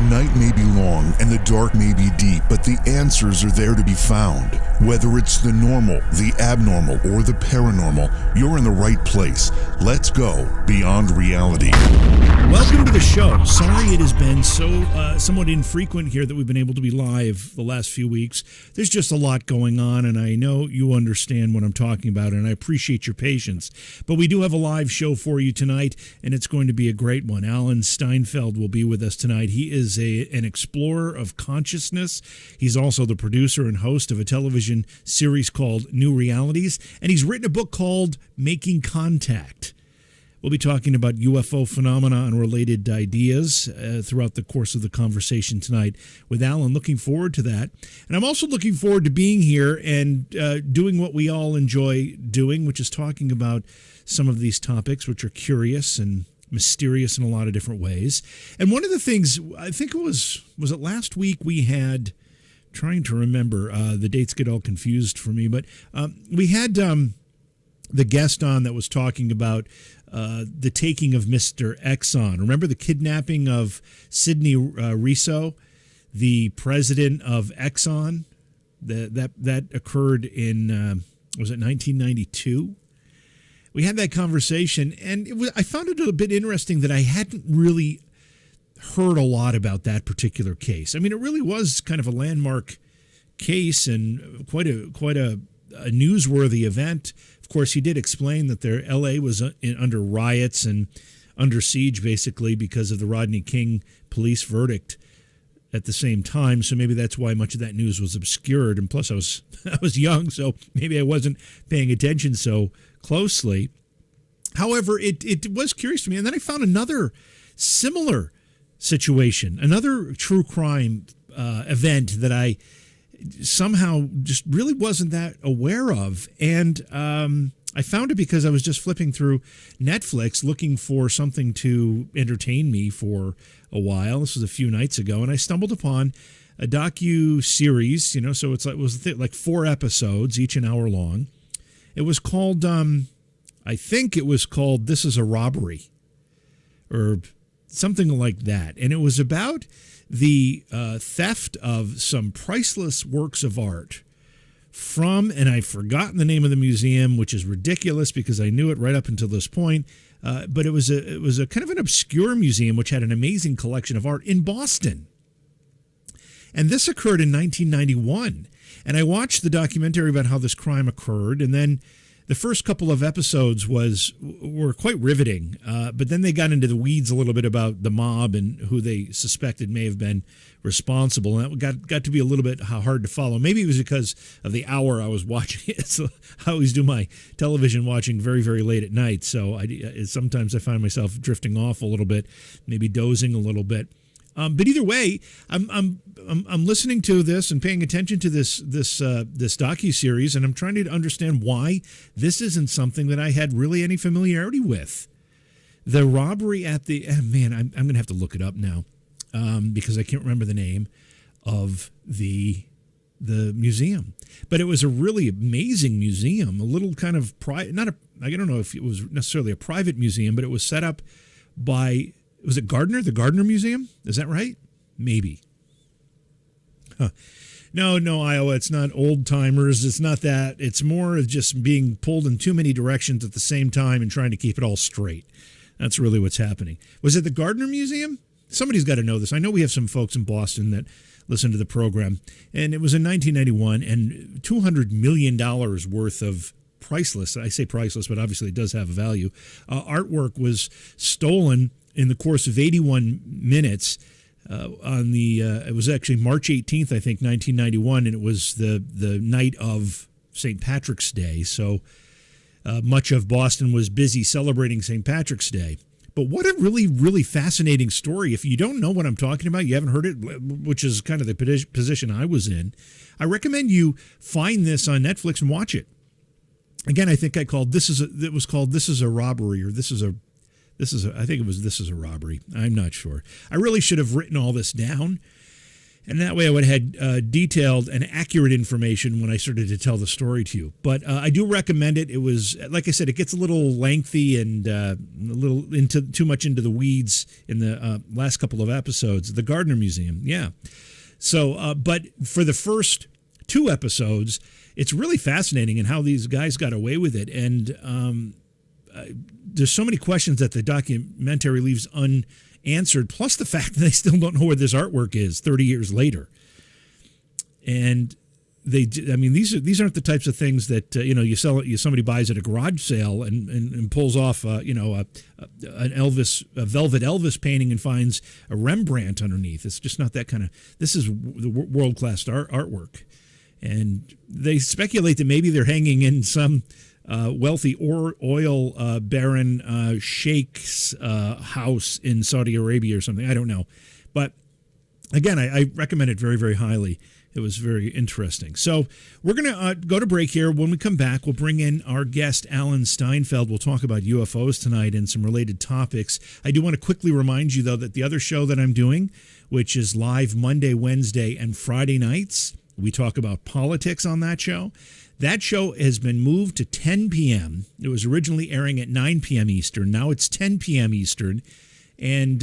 night may be long and the dark may be deep, but the answers are there to be found. Whether it's the normal, the abnormal, or the paranormal, you're in the right place. Let's go beyond reality. Welcome to the show. Sorry it has been so somewhat infrequent here that we've been able to be live the last few weeks. There's just a lot going on, and I know you understand what I'm talking about, and I appreciate your patience. But we do have a live show for you tonight, and it's going to be a great one. Alan Steinfeld will be with us tonight. He is an explorer of consciousness. He's also the producer and host of a television series called New Realities, and he's written a book called Making Contact. We'll be talking about UFO phenomena and related ideas throughout the course of the conversation tonight with Alan. Looking forward to that. And I'm also looking forward to being here and doing what we all enjoy doing, which is talking about some of these topics, which are curious and mysterious in a lot of different ways. And one of the things, I think it was it last week we had, trying to remember, the dates get all confused for me, but we had the guest on that was talking about the taking of Mr. Exxon. Remember the kidnapping of Sidney Riso, the president of Exxon? That occurred in, was it 1992? We had that conversation, and I found it a bit interesting that I hadn't really heard a lot about that particular case. I mean, it really was kind of a landmark case and quite a newsworthy event. Of course, he did explain that L.A. was under riots and under siege, basically, because of the Rodney King police verdict at the same time. So maybe that's why much of that news was obscured. And plus, I was young, so maybe I wasn't paying attention so closely. However, it was curious to me. And then I found another similar situation, another true crime event that I somehow just really wasn't that aware of. And I found it because I was just flipping through Netflix looking for something to entertain me for a while. This was a few nights ago, and I stumbled upon a docu-series, so it was like 4 episodes, each an hour long. It was called, I think it was called This Is a Robbery, or something like that. And it was about the theft of some priceless works of art from, and I've forgotten the name of the museum, which is ridiculous because I knew it right up until this point. But it was a kind of an obscure museum which had an amazing collection of art in Boston. And this occurred in 1991. And I watched the documentary about how this crime occurred, and then the first couple of episodes were quite riveting, but then they got into the weeds a little bit about the mob and who they suspected may have been responsible, and that got to be a little bit hard to follow. Maybe it was because of the hour I was watching it. So I always do my television watching very, very late at night, so sometimes I find myself drifting off a little bit, maybe dozing a little bit. But either way, I'm listening to this and paying attention to this docu-series, and I'm trying to understand why this isn't something that I had really any familiarity with. The robbery at the I'm going to have to look it up now because I can't remember the name of the museum. But it was a really amazing museum, a little kind of I don't know if it was necessarily a private museum, but it was set up by. Was it Gardner? The Gardner Museum? Is that right? Maybe. Huh. No, Iowa. It's not old timers. It's not that. It's more of just being pulled in too many directions at the same time and trying to keep it all straight. That's really what's happening. Was it the Gardner Museum? Somebody's got to know this. I know we have some folks in Boston that listen to the program. And it was in 1991, and $200 million worth of priceless, I say priceless, but obviously it does have a value, artwork was stolen in the course of 81 minutes it was actually March 18th, I think, 1991, and it was the night of St. Patrick's Day. So much of Boston was busy celebrating St. Patrick's Day. But what a really, really fascinating story. If you don't know what I'm talking about, you haven't heard it, which is kind of the position I was in, I recommend you find this on Netflix and watch it. Again, I think it was called This Is a Robbery, or I think it was This Is a Robbery. I'm not sure. I really should have written all this down And that way I would have had detailed and accurate information when I started to tell the story to you. But I do recommend it. It was, like I said, it gets a little lengthy and a little too much into the weeds in the last couple of episodes. The Gardner Museum, yeah. So, but for the first 2 episodes, it's really fascinating in how these guys got away with it. And there's so many questions that the documentary leaves unanswered, plus the fact that they still don't know where this artwork is 30 years later. And these aren't the types of things that somebody buys at a garage sale and pulls off a velvet Elvis painting and finds a Rembrandt underneath. It's just not that kind of. This is the world class artwork, and they speculate that maybe they're hanging in some wealthy oil baron sheikh's house in Saudi Arabia or something. I don't know. But again, I recommend it very, very highly. It was very interesting. So we're going to go to break here. When we come back, we'll bring in our guest, Alan Steinfeld. We'll talk about UFOs tonight and some related topics. I do want to quickly remind you, though, that the other show that I'm doing, which is live Monday, Wednesday, and Friday nights, we talk about politics on that show. That show has been moved to 10 p.m. It was originally airing at 9 p.m. Eastern. Now it's 10 p.m. Eastern. And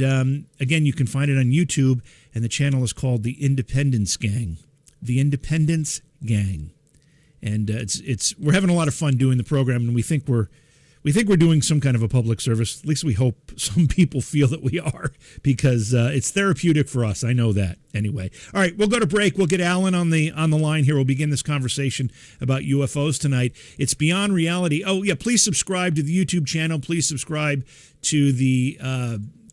again, you can find it on YouTube, and the channel is called The Independence Gang. The Independence Gang. And we're having a lot of fun doing the program, and we think we're doing some kind of a public service. At least we hope some people feel that we are, because it's therapeutic for us. I know that. Anyway, all right, we'll go to break. We'll get Alan on the line here. We'll begin this conversation about UFOs tonight. It's Beyond Reality. Oh yeah, please subscribe to the YouTube channel. Please subscribe to the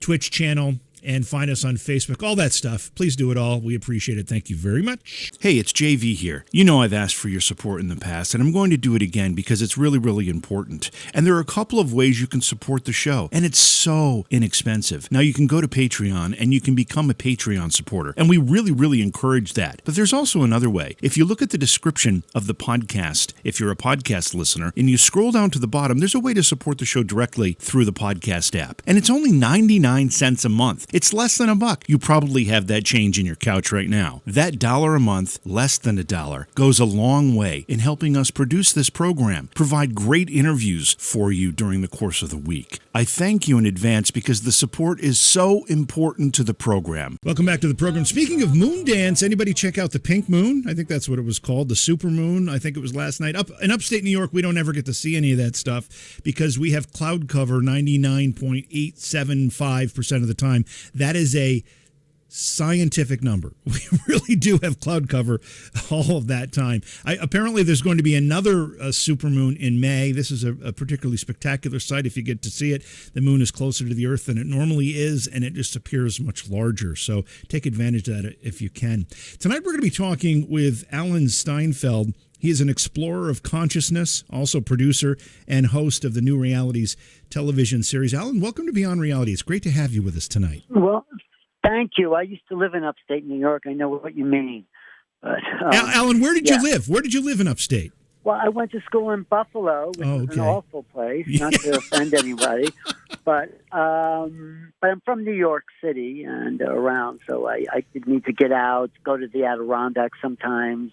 Twitch channel. And find us on Facebook, all that stuff. Please do it all. We appreciate it. Thank you very much. Hey, it's JV here. You know I've asked for your support in the past, and I'm going to do it again because it's really, really important. And there are a couple of ways you can support the show, and it's so inexpensive. Now, you can go to Patreon, and you can become a Patreon supporter, and we really, really encourage that. But there's also another way. If you look at the description of the podcast, if you're a podcast listener, and you scroll down to the bottom, there's a way to support the show directly through the podcast app. And it's only 99 cents a month. It's less than $1. You probably have that change in your couch right now. That $1 a month, less than $1, goes a long way in helping us produce this program, provide great interviews for you during the course of the week. I thank you in advance because the support is so important to the program. Welcome back to the program. Speaking of moon dance, anybody check out the pink moon? I think that's what it was called, the super moon. I think it was last night. Up in upstate New York, we don't ever get to see any of that stuff because we have cloud cover 99.875% of the time. That is a scientific number. We really do have cloud cover all of that time. Apparently, there's going to be another supermoon in May. This is a particularly spectacular sight if you get to see it. The moon is closer to the Earth than it normally is, and it just appears much larger. So take advantage of that if you can. Tonight, we're going to be talking with Alan Steinfeld. He is an explorer of consciousness, also producer and host of the New Realities television series. Alan, welcome to Beyond Reality. It's great to have you with us tonight. Well, thank you. I used to live in upstate New York. I know what you mean. But, Alan, where did you live? Where did you live in upstate? Well, I went to school in Buffalo, which is an awful place, not to offend anybody. But I'm from New York City and around, so I did need to get out, go to the Adirondacks sometimes.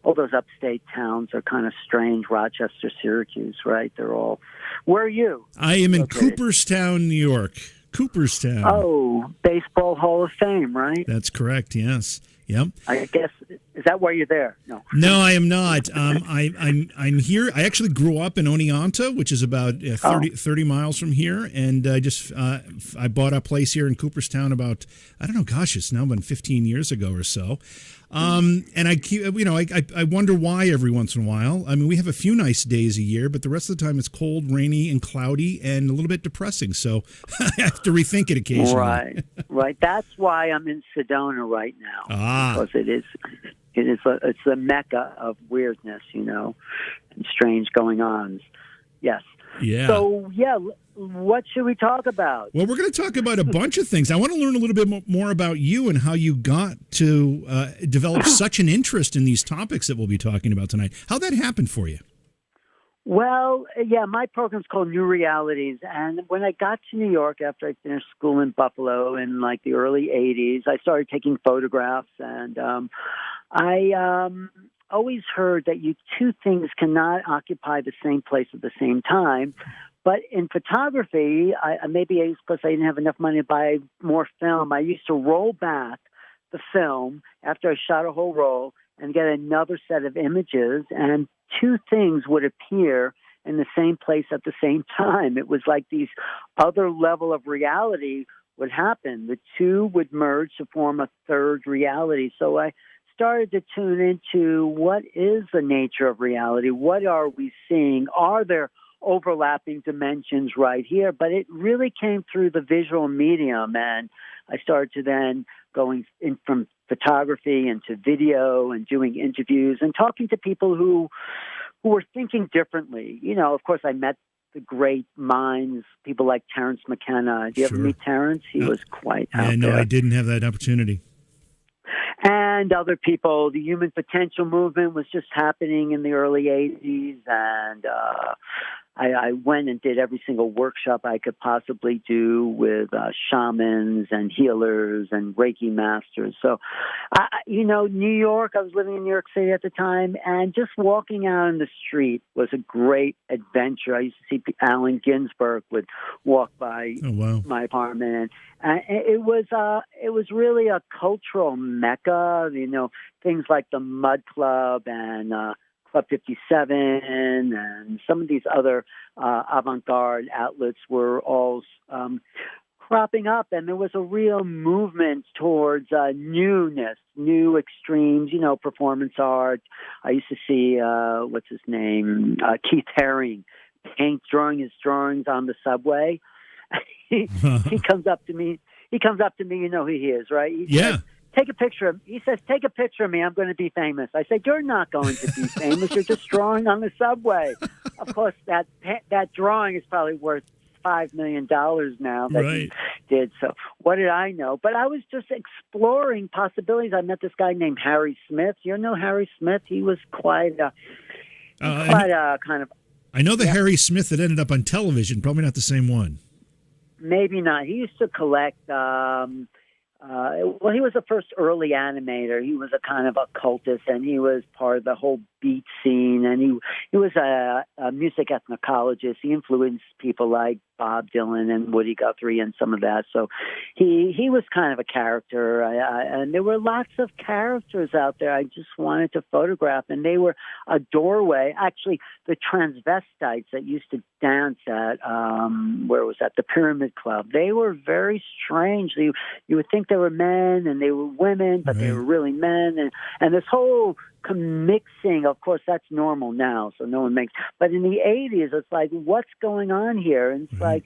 All those upstate towns are kind of strange. Rochester, Syracuse, right? They're all... Where are you? I am in Cooperstown, New York. Cooperstown. Oh, Baseball Hall of Fame, right? That's correct, yes. Yep. I guess, is that why you're there? No, I am not. I'm here. I actually grew up in Oneonta, which is about 30 miles from here, and I bought a place here in Cooperstown about, I don't know, gosh, it's now been 15 years ago or so. And I wonder why every once in a while. I mean, we have a few nice days a year, but the rest of the time it's cold, rainy, and cloudy, and a little bit depressing. So I have to rethink it occasionally. Right. That's why I'm in Sedona right now. Because it's the mecca of weirdness, and strange going-ons. Yes. Yeah. So, what should we talk about? Well, we're going to talk about a bunch of things. I want to learn a little bit more about you and how you got to develop such an interest in these topics that we'll be talking about tonight. How'd that happen for you? Well, yeah, my program's called New Realities. And when I got to New York after I finished school in Buffalo in like the early 80s, I started taking photographs. And I always heard that two things cannot occupy the same place at the same time. But in photography, maybe it's because I didn't have enough money to buy more film. I used to roll back the film after I shot a whole roll and get another set of images, and two things would appear in the same place at the same time. It was like these other level of reality would happen. The two would merge to form a third reality. So I started to tune into what is the nature of reality? What are we seeing? Are there overlapping dimensions right here? But it really came through the visual medium, and I started to then going in from photography into video and doing interviews and talking to people who were thinking differently. You know, of course, I met the great minds, people like Terence McKenna. Did you ever meet Terence? He was quite out there. No, I didn't have that opportunity. And other people. The human potential movement was just happening in the early 80s, and I went and did every single workshop I could possibly do with shamans and healers and Reiki masters. So, New York, I was living in New York City at the time, and just walking out in the street was a great adventure. I used to see Allen Ginsberg would walk by my apartment, and it was really a cultural mecca. You know, things like the Mud Club and Club 57 and some of these other avant-garde outlets were all cropping up, and there was a real movement towards newness, new extremes, performance art. I used to see, what's his name, Keith Haring, drawing his drawings on the subway. he comes up to me, you know who he is, right? He says, take a picture of me. He says, take a picture of me. I'm going to be famous. I say, you're not going to be famous. You're just drawing on the subway. Of course, that drawing is probably worth $5 million now that he did. So what did I know? But I was just exploring possibilities. I met this guy named Harry Smith. You know Harry Smith? He was quite a kind of... I know the Harry Smith that ended up on television. Probably not the same one. Maybe not. He used to collect... he was the first early animator. He was a kind of occultist, and he was part of the whole beat scene, and he was a music ethnocologist. He influenced people like Bob Dylan and Woody Guthrie and some of that. So he was kind of a character, and there were lots of characters out there I just wanted to photograph, and they were a doorway. Actually, the transvestites that used to dance at, where was that, the Pyramid Club, they were very strange. You would think they were men and they were women, but they were really men. And this whole mixing, of course, that's normal now, so no one makes. But in the 80s, it's like, what's going on here? And it's like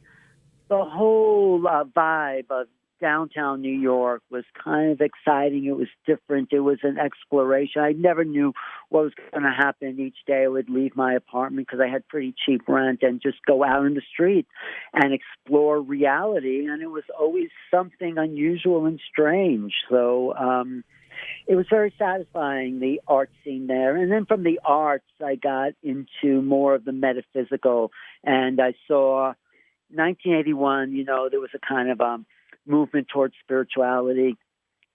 the whole vibe of downtown New York was kind of exciting. It was different. It was an exploration. I never knew what was going to happen each day. I would leave my apartment because I had pretty cheap rent and just go out in the street and explore reality. And it was always something unusual and strange. So it was very satisfying, the art scene there. And then from the arts, I got into more of the metaphysical. And I saw 1981, there was a kind of movement towards spirituality.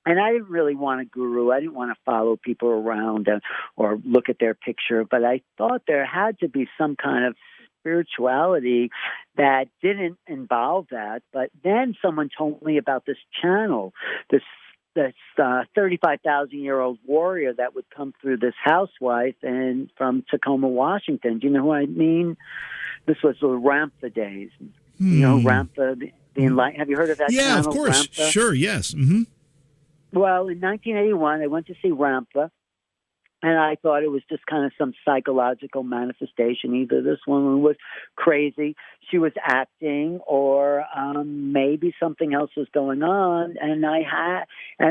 And I didn't really want a guru. I didn't want to follow people around or look at their picture. But I thought there had to be some kind of spirituality that didn't involve that. But then someone told me about this channel, this 35,000-year-old warrior that would come through this housewife and from Tacoma, Washington. Do you know who I mean? This was the Ramtha days. You know, Ramtha, the Enlightenment. Have you heard of that channel? Yeah, of course. Ramtha? Sure, yes. Mm-hmm. Well, in 1981, I went to see Ramtha, and I thought it was just kind of some psychological manifestation. Either this woman was crazy, she was acting, or maybe something else was going on. And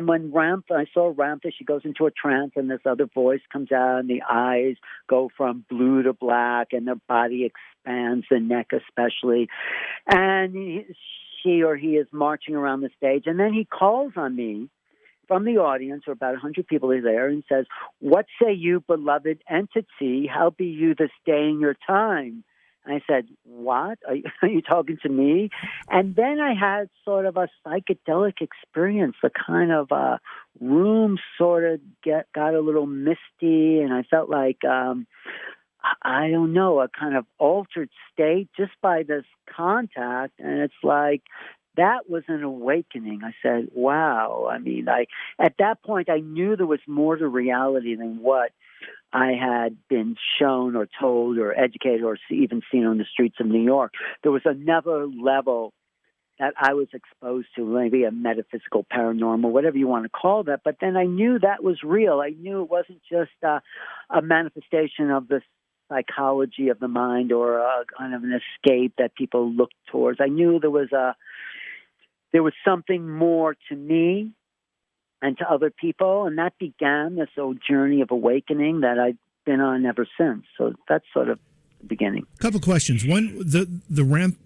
when I saw Ramtha, she goes into a trance, and this other voice comes out, and the eyes go from blue to black, and the body expands, the neck especially. And she or he is marching around the stage, and then he calls on me from the audience, or about 100 people are there, and says, "What say you, beloved entity? How be you this day in your time?" And I said, "What? Are you talking to me?" And then I had sort of a psychedelic experience. The kind of room sort of got a little misty, and I felt like, I don't know, a kind of altered state just by this contact. And it's like, that was an awakening. I said, wow. I mean, at that point, I knew there was more to reality than what I had been shown or told or educated or even seen on the streets of New York. There was another level that I was exposed to, maybe a metaphysical, paranormal, whatever you want to call that. But then I knew that was real. I knew it wasn't just a manifestation of the psychology of the mind or a kind of an escape that people look towards. I knew there was something more to me and to other people, and that began this old journey of awakening that I've been on ever since. So that's sort of the beginning. A couple questions. One, the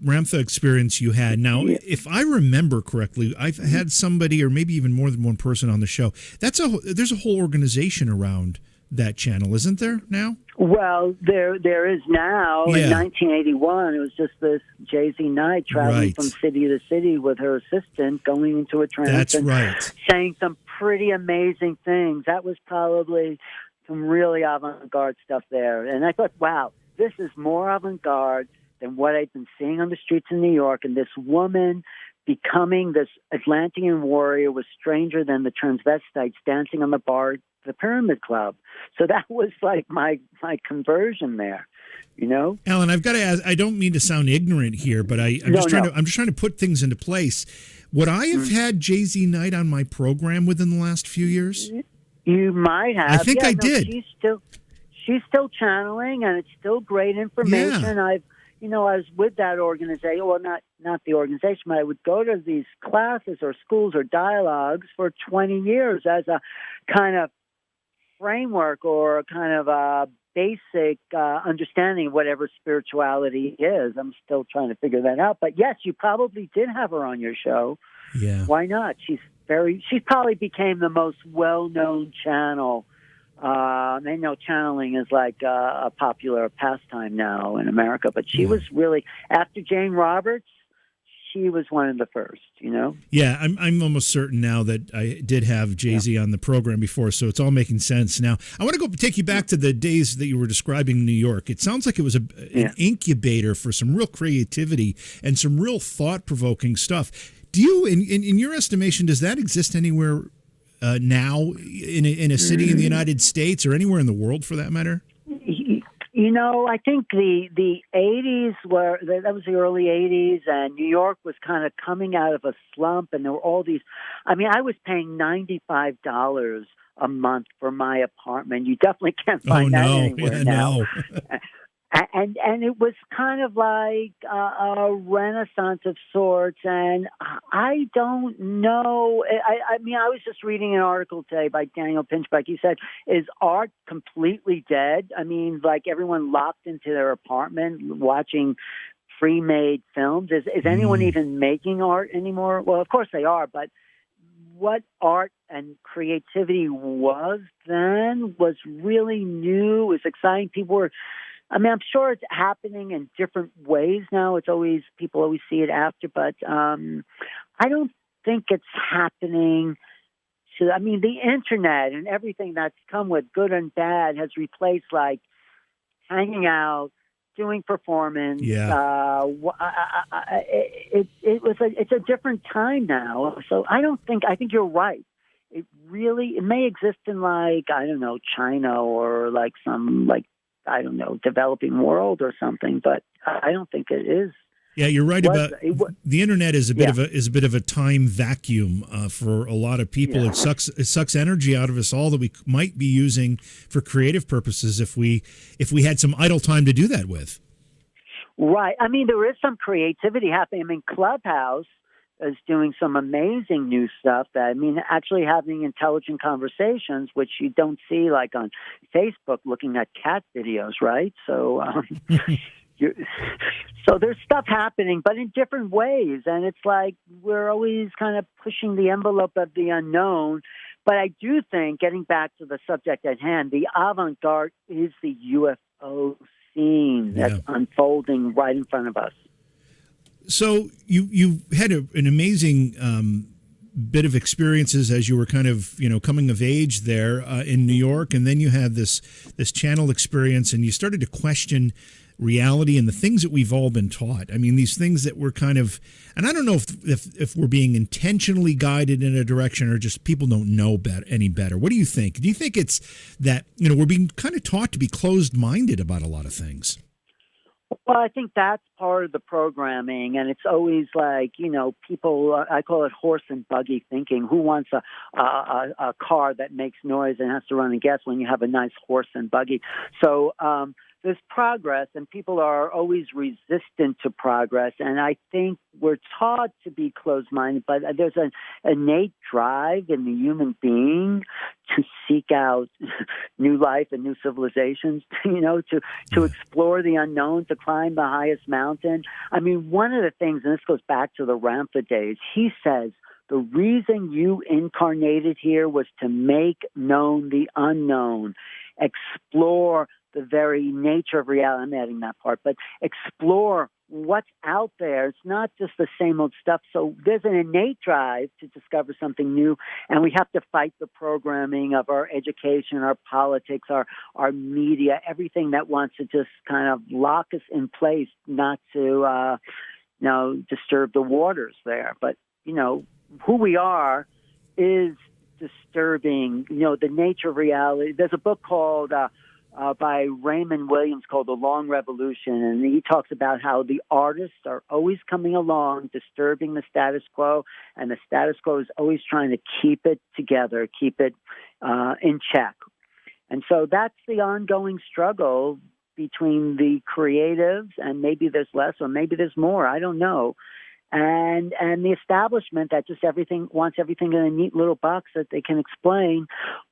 Ramtha experience you had. Now, if I remember correctly, I've had somebody, or maybe even more than one person on the show. There's a whole organization around that channel, isn't there now? Well, there is now. Yeah. In 1981, it was just this Jay-Z Knight traveling from city to city with her assistant, going into a trance. That's and right. saying some pretty amazing things. That was probably some really avant-garde stuff there. And I thought, wow, this is more avant-garde than what I'd been seeing on the streets in New York. And this woman becoming this Atlantean warrior was stranger than the transvestites dancing on the bar, the Pyramid Club. So that was like my conversion there, you know? Alan, I've got to ask, I don't mean to sound ignorant here, but I'm just trying to put things into place. Would I have had Jay-Z Knight on my program within the last few years? You might have. I think I did. She's still channeling, and it's still great information. Yeah. I was with that organization. Well, not the organization, but I would go to these classes or schools or dialogues for 20 years as a kind of framework or a kind of a basic understanding of whatever spirituality is. I'm still trying to figure that out. But yes, you probably did have her on your show. Yeah. Why not? She probably became the most well-known channel. I know channeling is like a popular pastime now in America, but she was really, after Jane Roberts, she was one of the first, you know? Yeah, I'm almost certain now that I did have Jay-Z on the program before, so it's all making sense now. I want to take you back to the days that you were describing in New York. It sounds like it was an incubator for some real creativity and some real thought-provoking stuff. Do you, in your estimation, does that exist anywhere now in a city in the United States or anywhere in the world for that matter? You know, I think the 80s that was the early 80s, and New York was kind of coming out of a slump, and there were all these. I mean, I was paying $95 a month for my apartment. You definitely can't find that anywhere now. And it was kind of like a renaissance of sorts. And I don't know. I mean, I was just reading an article today by Daniel Pinchbeck. He said, is art completely dead? I mean, like everyone locked into their apartment watching pre-made films. Is anyone even making art anymore? Well, of course they are. But what art and creativity was then was really new, was exciting. I'm sure it's happening in different ways now. People always see it after, but I don't think it's happening the internet and everything that's come with good and bad has replaced like hanging out, doing performance. Yeah. It's a different time now. So I think you're right. It may exist in like, I don't know, China or like some like, I don't know, developing world or something, but I don't think it is. Yeah, you're right about the internet is a bit of a time vacuum for a lot of people. Yeah. It sucks energy out of us all that we might be using for creative purposes if we had some idle time to do that with. Right. I mean, there is some creativity happening. I mean, Clubhouse is doing some amazing new stuff actually having intelligent conversations, which you don't see like on Facebook looking at cat videos, right? So, so there's stuff happening, but in different ways. And it's like we're always kind of pushing the envelope of the unknown. But I do think, getting back to the subject at hand, the avant-garde is the UFO scene that's unfolding right in front of us. So you had an amazing bit of experiences as you were kind of coming of age there in New York, and then you had this channel experience, and you started to question reality and the things that we've all been taught. I mean, these things that we're kind of, and I don't know if we're being intentionally guided in a direction or just people don't know any better. What do you think? Do you think it's that, we're being kind of taught to be closed-minded about a lot of things? Well, I think that's part of the programming, and it's always like, people, I call it horse and buggy thinking. Who wants a car that makes noise and has to run on gas when you have a nice horse and buggy? So there's progress, and people are always resistant to progress, and I think we're taught to be closed-minded, but there's an innate drive in the human being to seek out new life and new civilizations, to explore the unknown, to climb the highest mountain. I mean, one of the things, and this goes back to the Ramtha days, he says, the reason you incarnated here was to make known the unknown, explore the very nature of reality. I'm adding that part, but explore what's out there. It's not just the same old stuff. So there's an innate drive to discover something new, and we have to fight the programming of our education, our politics, our media, everything that wants to just kind of lock us in place, not to disturb the waters there. But who we are is disturbing. The nature of reality. There's a book called by Raymond Williams called The Long Revolution, and he talks about how the artists are always coming along, disturbing the status quo, and the status quo is always trying to keep it together, keep it in check. And so that's the ongoing struggle between the creatives, and maybe there's less or maybe there's more, I don't know, and the establishment that just wants everything in a neat little box that they can explain,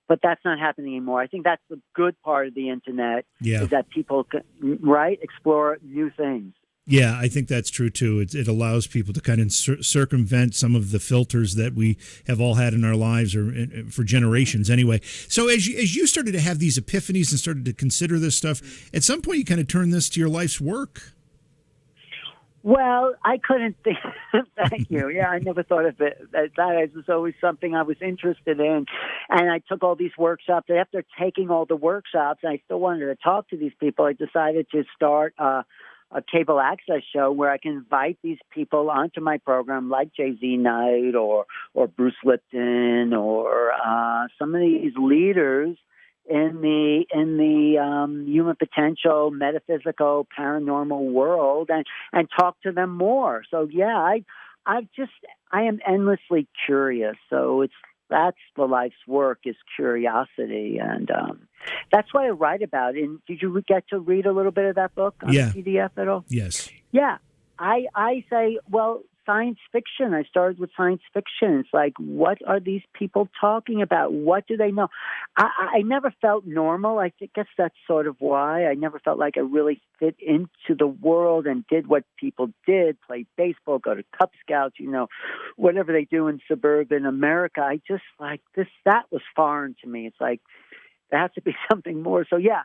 but that's not happening anymore. I think that's the good part of the internet, is that people can, explore new things. Yeah, I think that's true too. It allows people to kind of circumvent some of the filters that we have all had in our lives, or for generations anyway. So as you started to have these epiphanies and started to consider this stuff, at some point you kind of turned this to your life's work. Well, I couldn't think. Thank you. Yeah, I never thought of it. That was always something I was interested in, and I took all these workshops. And after taking all the workshops, and I still wanted to talk to these people, I decided to start a cable access show where I can invite these people onto my program, like Jay-Z Knight or Bruce Lipton or some of these leaders in the human potential, metaphysical, paranormal world, and talk to them more. So yeah, I am endlessly curious. So that's the life's work, is curiosity, and that's what I write about. And did you get to read a little bit of that book on PDF at all? Yes. Yeah, I say, well, science fiction. I started with science fiction. It's like, what are these people talking about? What do they know? I never felt normal. I guess that's sort of why. I never felt like I really fit into the world and did what people did, play baseball, go to Cub Scouts, whatever they do in suburban America. I just that was foreign to me. It's like, there has to be something more. So yeah,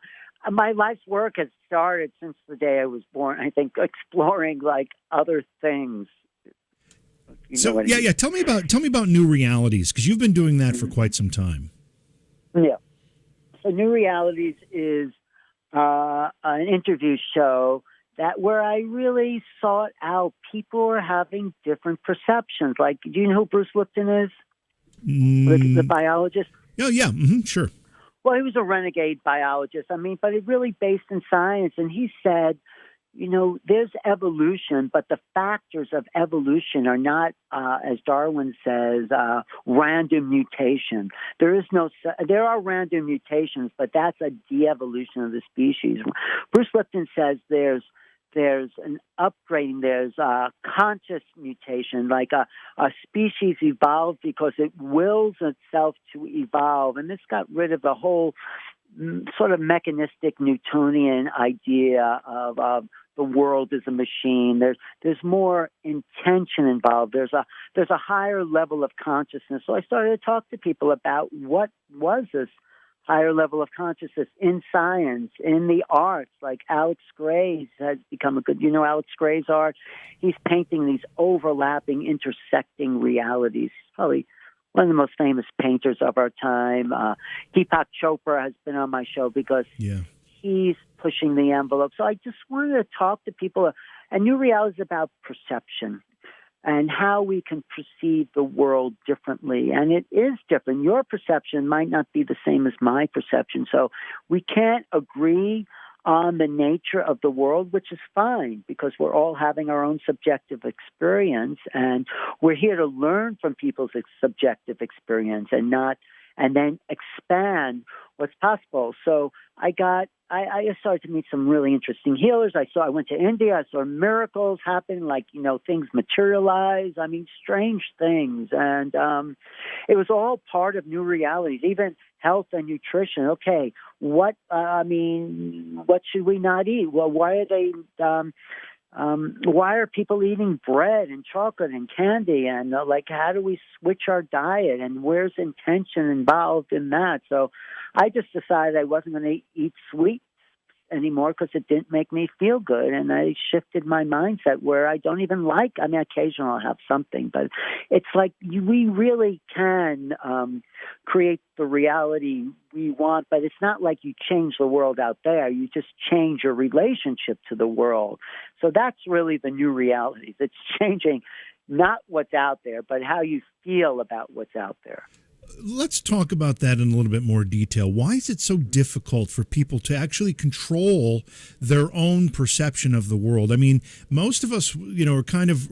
my life's work has started since the day I was born, I think, exploring other things. So yeah. Tell me about New Realities, because you've been doing that for quite some time. Yeah. So New Realities is an interview show where I really sought out people are having different perceptions. Like, do you know who Bruce Lipton is? The biologist. Oh yeah, sure. Well, he was a renegade biologist. But he really based in science, and he said, there's evolution, but the factors of evolution are not, as Darwin says, random mutation. There are random mutations, but that's a de-evolution of the species. Bruce Lipton says there's an upgrading, there's a conscious mutation, like a species evolved because it wills itself to evolve. And this got rid of the whole sort of mechanistic Newtonian idea of the world is a machine. There's more intention involved. There's a higher level of consciousness. So I started to talk to people about what was this higher level of consciousness in science, in the arts. Like Alex Gray's has become Alex Gray's art. He's painting these overlapping, intersecting realities. Probably one of the most famous painters of our time. Deepak Chopra has been on my show because he's pushing the envelope. So I just wanted to talk to people. And New Reality is about perception and how we can perceive the world differently. And it is different. Your perception might not be the same as my perception. So we can't agree on the nature of the world, which is fine because we're all having our own subjective experience, and we're here to learn from people's subjective experience and then expand what's possible. So I started to meet some really interesting healers. I went to India. I saw miracles happen, like, things materialize. I mean, strange things. And it was all part of new realities, even health and nutrition. Okay, what should we not eat? Well, why are people eating bread and chocolate and candy? And how do we switch our diet? And where's intention involved in that? So I just decided I wasn't going to eat sweets anymore because it didn't make me feel good. And I shifted my mindset where I don't even occasionally I'll have something, but it's like we really can create the reality we want, but it's not like you change the world out there. You just change your relationship to the world. So that's really the new reality. It's changing not what's out there, but how you feel about what's out there. Let's talk about that in a little bit more detail. Why is it so difficult for people to actually control their own perception of the world? I mean, most of us, are kind of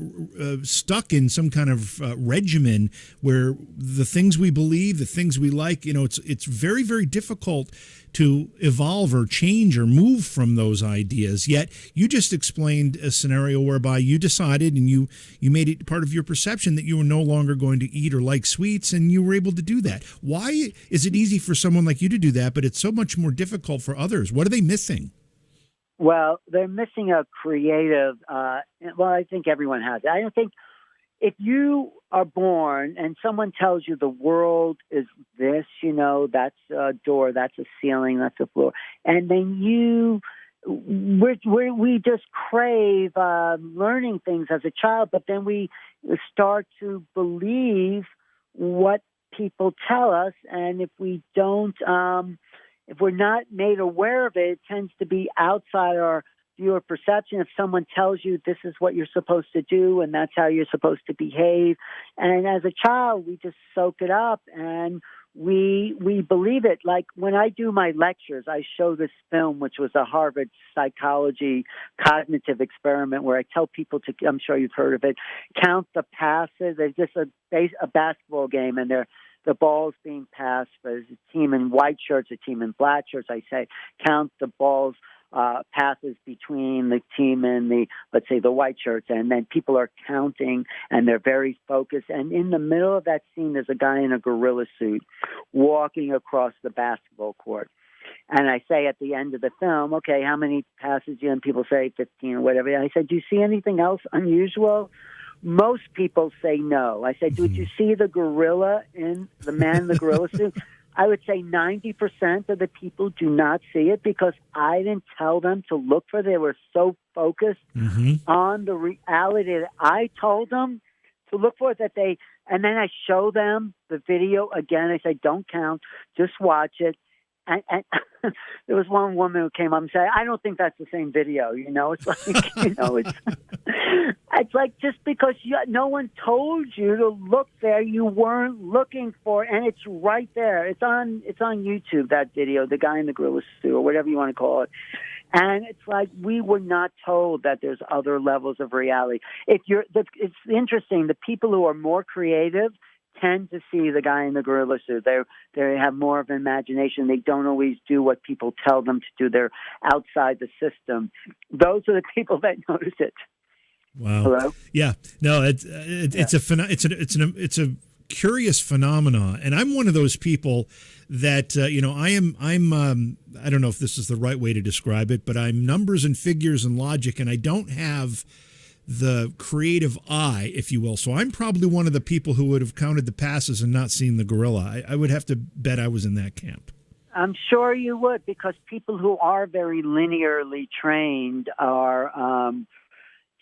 stuck in some kind of regimen where the things we believe, the things we like, it's very, very difficult to evolve or change or move from those ideas. Yet you just explained a scenario whereby you decided and you made it part of your perception that you were no longer going to eat or like sweets, and you were able to do that. Why is it easy for someone like you to do that, but it's so much more difficult for others? What are they missing? Well, they're missing a creative, I think everyone has it. I don't think if you are born and someone tells you the world is this, that's a door, that's a ceiling, that's a floor, and then we just crave learning things as a child, but then we start to believe what people tell us, and if we don't, if we're not made aware of it, it tends to be outside our view of perception. If someone tells you this is what you're supposed to do and that's how you're supposed to behave, and as a child we just soak it up and we believe it. Like when I do my lectures, I show this film, which was a Harvard psychology cognitive experiment where I tell people to, I'm sure you've heard of it, count the passes. There's just a basketball game, and the ball's being passed. There's a team in white shirts, a team in black shirts. I say, count the balls passes between the team and let's say the white shirts, and then people are counting and they're very focused. And in the middle of that scene, there's a guy in a gorilla suit walking across the basketball court. And I say at the end of the film, okay, how many passes? And people say 15 or whatever. And I said, do you see anything else unusual? Most people say no. I said, did you see the man in the gorilla suit? I would say 90% of the people do not see it because I didn't tell them to look for it. They were so focused on the reality that I told them to look for it and then I show them the video again. I say, don't count, just watch it. And there was one woman who came up and said, I don't think that's the same video. It's like, it's like just because no one told you to look there, you weren't looking for it, and it's right there. It's on YouTube, that video, the guy in the gorilla suit or whatever you want to call it. And it's like we were not told that there's other levels of reality. It's interesting. The people who are more creative tend to see the guy in the gorilla suit. They have more of an imagination. They don't always do what people tell them to do. They're outside the system. Those are the people that notice it. Wow. Hello? Yeah. No, it's a curious phenomena, and I'm one of those people that I don't know if this is the right way to describe it, but I'm numbers and figures and logic, and I don't have the creative eye, if you will. So I'm probably one of the people who would have counted the passes and not seen the gorilla. I would have to bet I was in that camp. I'm sure you would, because people who are very linearly trained are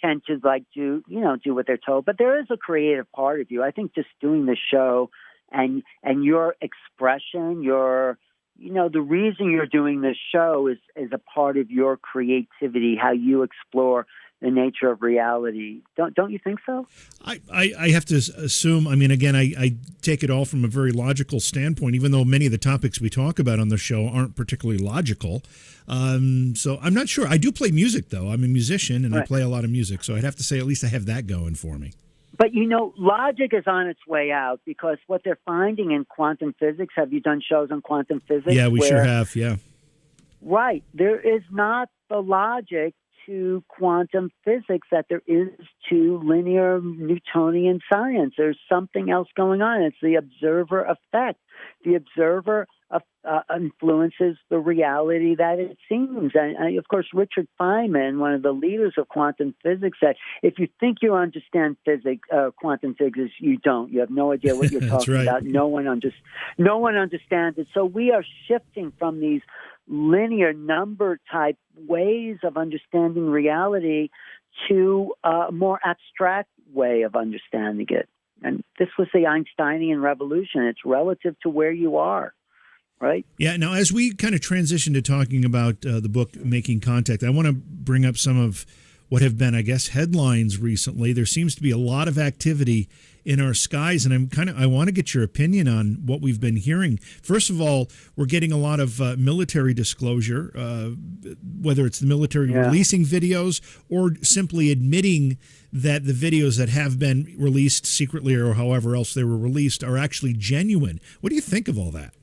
tend to do what they're told. But there is a creative part of you. I think just doing the show and your expression, the reason you're doing this show is a part of your creativity, how you explore the nature of reality. Don't you think so? I have to assume, again, I take it all from a very logical standpoint, even though many of the topics we talk about on the show aren't particularly logical. So I'm not sure. I do play music, though. I'm a musician, and I play a lot of music. So I'd have to say at least I have that going for me. But, logic is on its way out, because what they're finding in quantum physics, have you done shows on quantum physics? Yeah, we sure have, yeah. Right. There is not the logic to quantum physics that there is to linear Newtonian science. There's something else going on. It's the observer effect. The observer influences the reality that it seems. And of course, Richard Feynman, one of the leaders of quantum physics, said, if you think you understand quantum physics, you don't. You have no idea what you're talking about. No one understands it. So we are shifting from these linear number type ways of understanding reality to a more abstract way of understanding it. And this was the Einsteinian revolution. It's relative to where you are, right? Yeah. Now, as we kind of transition to talking about the book Making Contact, I want to bring up some of what have been, I guess, headlines recently. There seems to be a lot of activity in our skies, and I want to get your opinion on what we've been hearing. First of all, we're getting a lot of military disclosure, whether it's the military releasing videos or simply admitting that the videos that have been released secretly or however else they were released are actually genuine. What do you think of all that?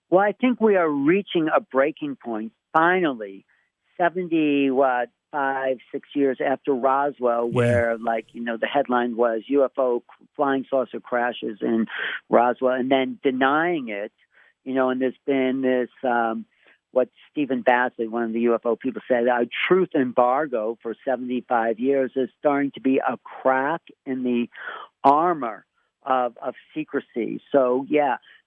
Well, I think we are reaching a breaking point, finally, 6 years after Roswell, where the headline was UFO flying saucer crashes in Roswell, and then denying it, and there's been this, what Stephen Bassett, one of the UFO people, said, a truth embargo for 75 years is starting to be a crack in the armor of secrecy. So,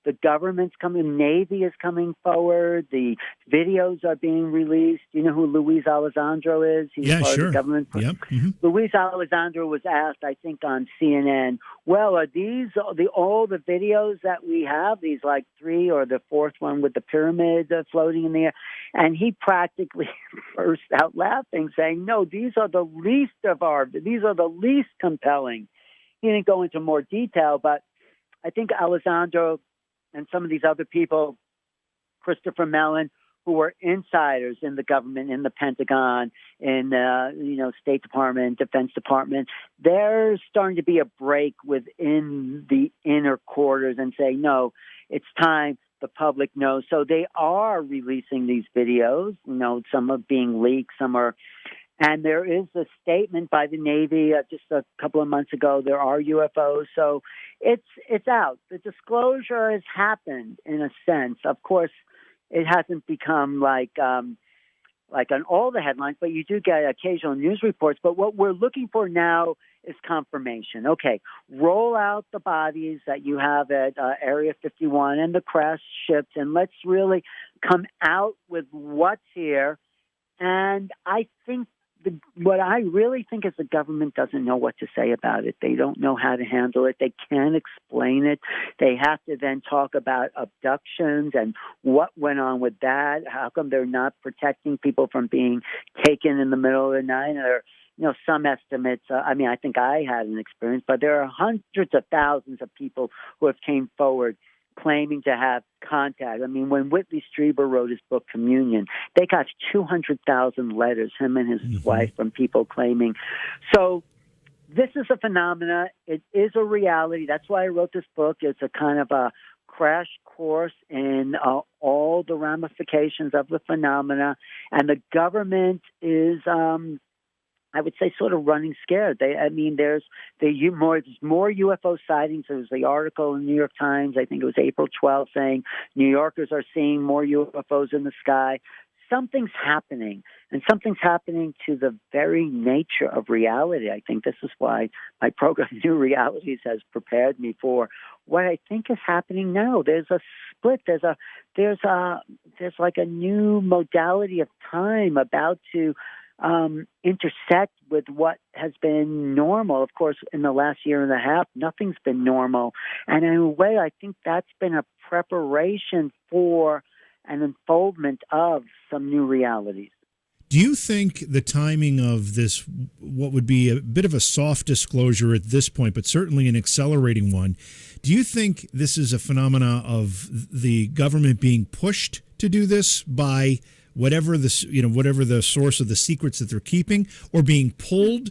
the government's coming, Navy is coming forward, the videos are being released. You know who Luis Alessandro is? He's part of the government. Yep. Mm-hmm. Luis Alessandro was asked, I think, on CNN, well, are these all the videos that we have, these 3 or the 4th one with the pyramid floating in the air? And he practically burst out laughing, saying, no, these are the least compelling. He didn't go into more detail, but I think Alessandro and some of these other people, Christopher Mellon, who were insiders in the government, in the Pentagon, in the State Department, Defense Department, they're starting to be a break within the inner quarters and say, no, it's time the public knows. So they are releasing these videos. Some are being leaked, some are. And there is a statement by the Navy just a couple of months ago. There are UFOs, so it's out. The disclosure has happened in a sense. Of course, it hasn't become like on all the headlines, but you do get occasional news reports. But what we're looking for now is confirmation. Okay, roll out the bodies that you have at Area 51 and the crashed ships, and let's really come out with what's here. And I think what I really think is the government doesn't know what to say about it. They don't know how to handle it. They can't explain it. They have to then talk about abductions and what went on with that. How come they're not protecting people from being taken in the middle of the night? Or, some estimates, I think I had an experience, but there are hundreds of thousands of people who have came forward claiming to have contact. When Whitley Strieber wrote his book Communion, they got 200,000 letters, him and his wife, from people claiming. So this is a phenomena. It is a reality. That's why I wrote this book. It's a kind of a crash course in all the ramifications of the phenomena. And the government is I would say sort of running scared. There's more UFO sightings. There was the article in the New York Times, I think it was April 12th, saying New Yorkers are seeing more UFOs in the sky. Something's happening, and something's happening to the very nature of reality. I think this is why my program, New Realities, has prepared me for what I think is happening now. There's a split. There's like a new modality of time about to intersect with what has been normal. Of course, in the last year and a half, nothing's been normal. And in a way, I think that's been a preparation for an unfoldment of some new realities. Do you think the timing of this, what would be a bit of a soft disclosure at this point, but certainly an accelerating one, do you think this is a phenomena of the government being pushed to do this by whatever the source of the secrets that they're keeping, or being pulled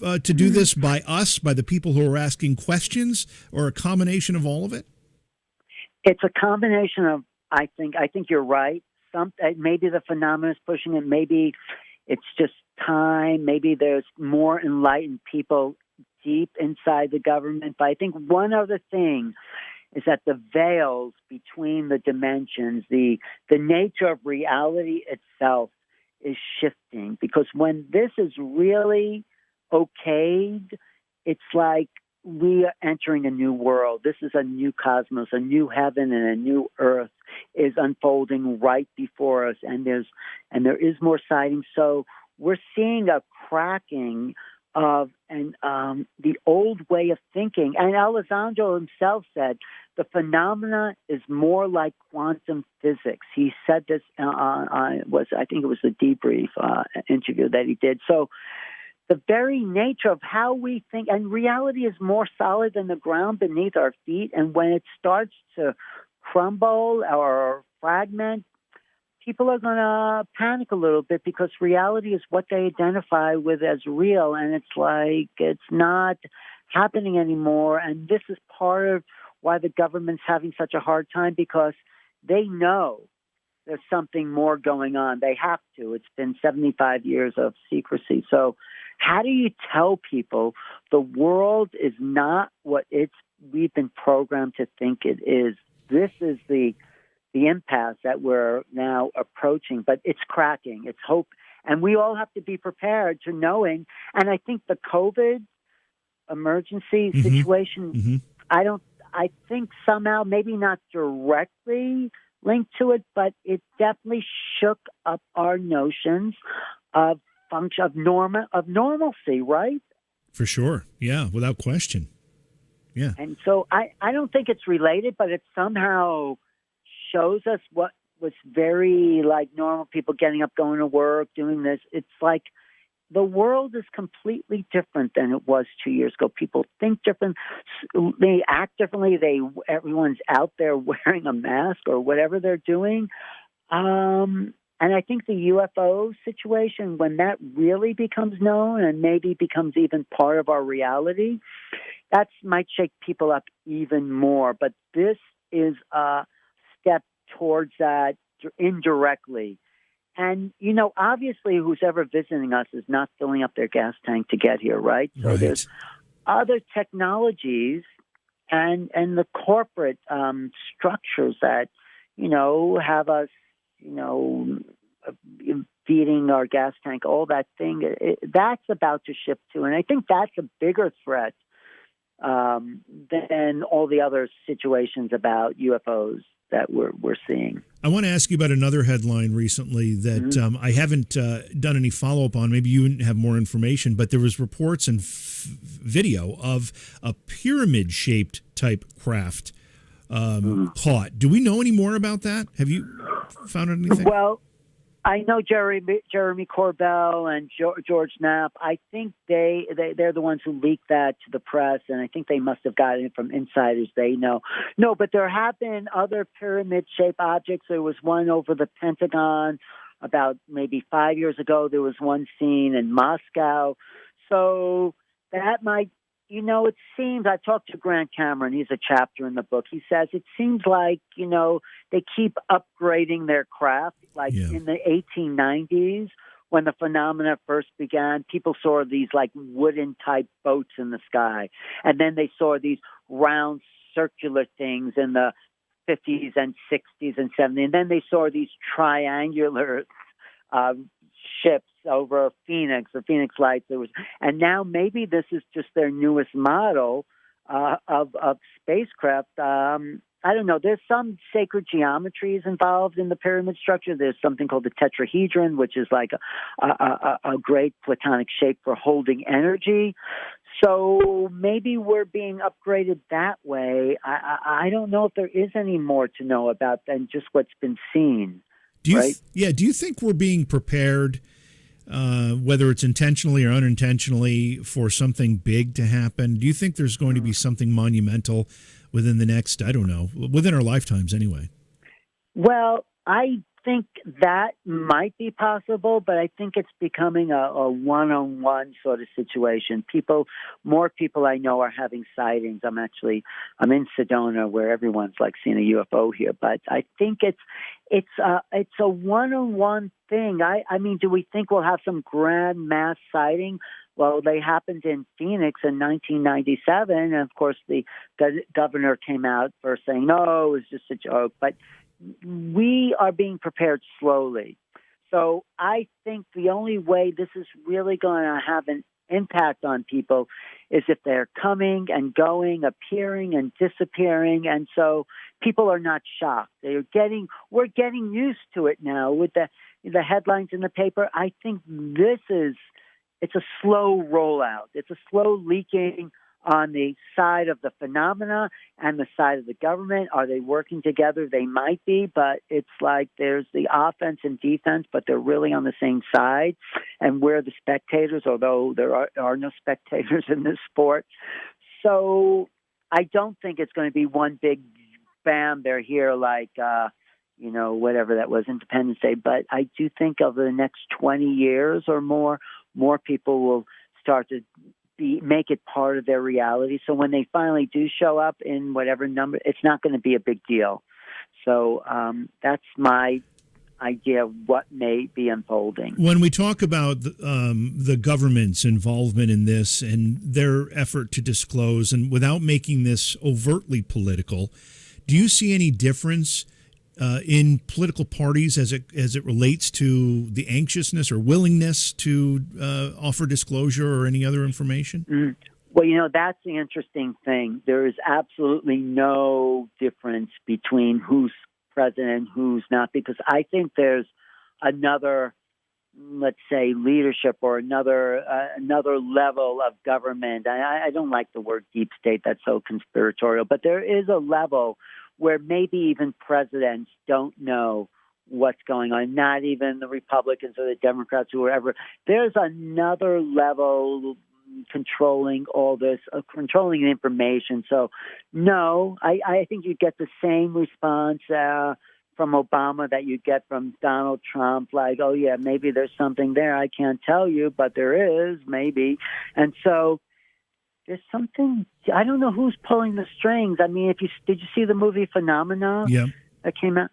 to do this by us, by the people who are asking questions, or a combination of all of it? It's a combination of, I think you're right. Maybe the phenomenon is pushing it. Maybe it's just time. Maybe there's more enlightened people deep inside the government. But I think one other thing is that the veils between the dimensions, the nature of reality itself is shifting. Because when this is really okayed, it's like we are entering a new world. This is a new cosmos, a new heaven and a new earth is unfolding right before us, and there is more sightings. So we're seeing a cracking of the old way of thinking. And Alessandro himself said the phenomena is more like quantum physics. He said this I think it was the debrief interview that he did. So the very nature of how we think, and reality is more solid than the ground beneath our feet. And when it starts to crumble or fragment, people are going to panic a little bit, because reality is what they identify with as real. And it's like it's not happening anymore. And this is part of why the government's having such a hard time, because they know there's something more going on. They have to. It's been 75 years of secrecy. So how do you tell people the world is not what we've been programmed to think it is? This is the impasse that we're now approaching, but it's cracking. It's hope. And we all have to be prepared to knowing. And I think the COVID emergency situation, I think somehow, maybe not directly linked to it, but it definitely shook up our notions of function, of normalcy, right? For sure. Yeah, without question. Yeah. And so I don't think it's related, but it somehow shows us what was very like normal, people getting up, going to work, doing this. It's like the world is completely different than it was 2 years ago. People think different, they act differently. Everyone's out there wearing a mask or whatever they're doing. And I think the UFO situation, when that really becomes known and maybe becomes even part of our reality, that might shake people up even more. But this is a step towards that indirectly. And, obviously who's ever visiting us is not filling up their gas tank to get here, right? So there's other technologies and the corporate structures that, have us, feeding our gas tank, all that thing, that's about to shift too. And I think that's a bigger threat than all the other situations about UFOs that we're seeing. I want to ask you about another headline recently that I haven't done any follow-up on. Maybe you have more information, but there was reports and video of a pyramid-shaped type craft caught. Do we know any more about that? Have you found anything? Well, I know Jeremy Corbell and George Knapp. I think they're the ones who leaked that to the press, and I think they must have gotten it from insiders they know. No, but there have been other pyramid-shaped objects. There was one over the Pentagon about maybe 5 years ago. There was one seen in Moscow. So that might, it seems, I talked to Grant Cameron, he's a chapter in the book. He says it seems like, they keep upgrading their craft, like in the 1890s, when the phenomena first began, people saw these like wooden type boats in the sky. And then they saw these round circular things in the 50s and 60s and 70s. And then they saw these triangular ships over Phoenix, the Phoenix Lights. And now maybe this is just their newest model of spacecraft. I don't know. There's some sacred geometries involved in the pyramid structure. There's something called the tetrahedron, which is like a great platonic shape for holding energy. So maybe we're being upgraded that way. I don't know if there is any more to know about than just what's been seen. Do you think we're being prepared, whether it's intentionally or unintentionally, for something big to happen? Do you think there's going to be something monumental within the next, I don't know, within our lifetimes anyway? Well, I think that might be possible, but I think it's becoming a one-on-one sort of situation. More people I know are having sightings. I'm in Sedona, where everyone's like seeing a UFO here, but I think it's a one-on-one thing. I mean, do we think we'll have some grand mass sighting? Well, they happened in Phoenix in 1997, and of course the governor came out first saying, no, it was just a joke. But we are being prepared slowly. So I think the only way this is really going to have an impact on people is if they're coming and going, appearing and disappearing. And so people are not shocked. We're getting used to it now with the headlines in the paper. I think it's a slow rollout. It's a slow leaking on the side of the phenomena and the side of the government. Are they working together? They might be, but it's like there's the offense and defense, but they're really on the same side. And we're the spectators, although there are no spectators in this sport. So I don't think it's going to be one big bam, they're here like, whatever that was, Independence Day. But I do think over the next 20 years or more people will start to make it part of their reality. So when they finally do show up in whatever number, it's not going to be a big deal. So that's my idea of what may be unfolding. When we talk about the government's involvement in this and their effort to disclose, and without making this overtly political, do you see any difference in political parties as it relates to the anxiousness or willingness to offer disclosure or any other information? Mm. Well, that's the interesting thing. There is absolutely no difference between who's president, who's not, because I think there's another, let's say, leadership or another level of government. I don't like the word deep state. That's so conspiratorial, but there is a level where maybe even presidents don't know what's going on, not even the Republicans or the Democrats or whoever. There's another level controlling all this, controlling the information. So, no, I think you get the same response from Obama that you get from Donald Trump, like, oh, yeah, maybe there's something there. I can't tell you, but there is, maybe. And so there's something, I don't know who's pulling the strings. I mean, did you see the movie Phenomena? Yeah. That came out?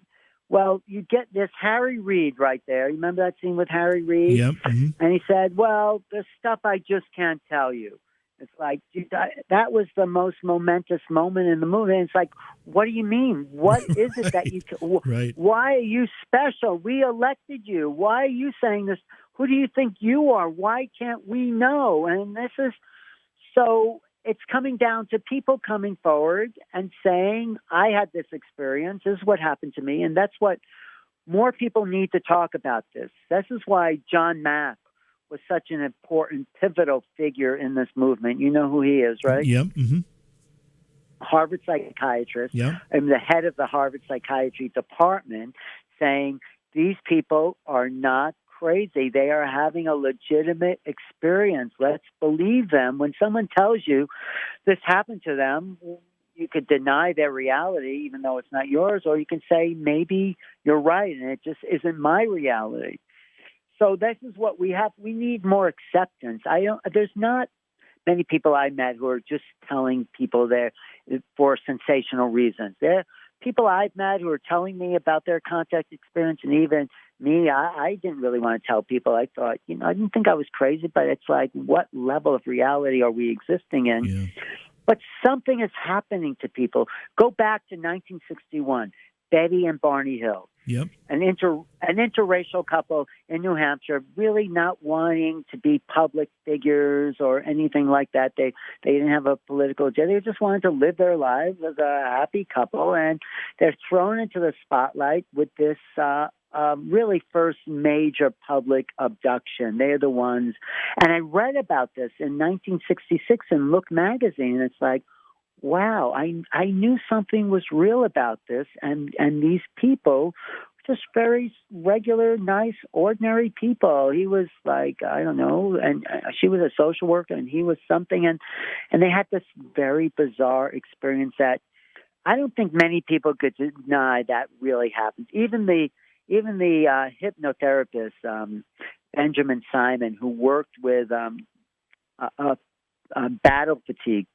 Well, you get this Harry Reid right there. You remember that scene with Harry Reid? Yep. Mm-hmm. And he said, well, there's stuff I just can't tell you. It's like, dude, that was the most momentous moment in the movie. And it's like, what do you mean? What is it that you right. Why are you special? We elected you. Why are you saying this? Who do you think you are? Why can't we know? And this is... So it's coming down to people coming forward and saying, I had this experience, this is what happened to me. And that's what more people need to talk about this. This is why John Mack was such an important, pivotal figure in this movement. You know who he is, right? Yep. Mm-hmm. Harvard psychiatrist, yep. And the head of the Harvard psychiatry department, saying these people are not crazy. They are having a legitimate experience. Let's believe them. When someone tells you this happened to them, you could deny their reality, even though it's not yours, or you can say, maybe you're right, and it just isn't my reality. So this is what we have. We need more acceptance. There's not many people I met who are just telling people there for sensational reasons. There are people I've met who are telling me about their contact experience and even I didn't really want to tell people. I thought, I didn't think I was crazy, but it's like, what level of reality are we existing in? Yeah. But something is happening to people. Go back to 1961, Betty and Barney Hill. Yep. An interracial couple in New Hampshire, really not wanting to be public figures or anything like that. They didn't have a political agenda. They just wanted to live their lives as a happy couple, and they're thrown into the spotlight with this really first major public abduction. They're the ones. And I read about this in 1966 in Look magazine. It's like, wow, I knew something was real about this, and these people, just very regular, nice, ordinary people. He was like, I don't know, and she was a social worker, and he was something, and they had this very bizarre experience that I don't think many people could deny that really happens. Even the hypnotherapist, Benjamin Simon, who worked with battle fatigue,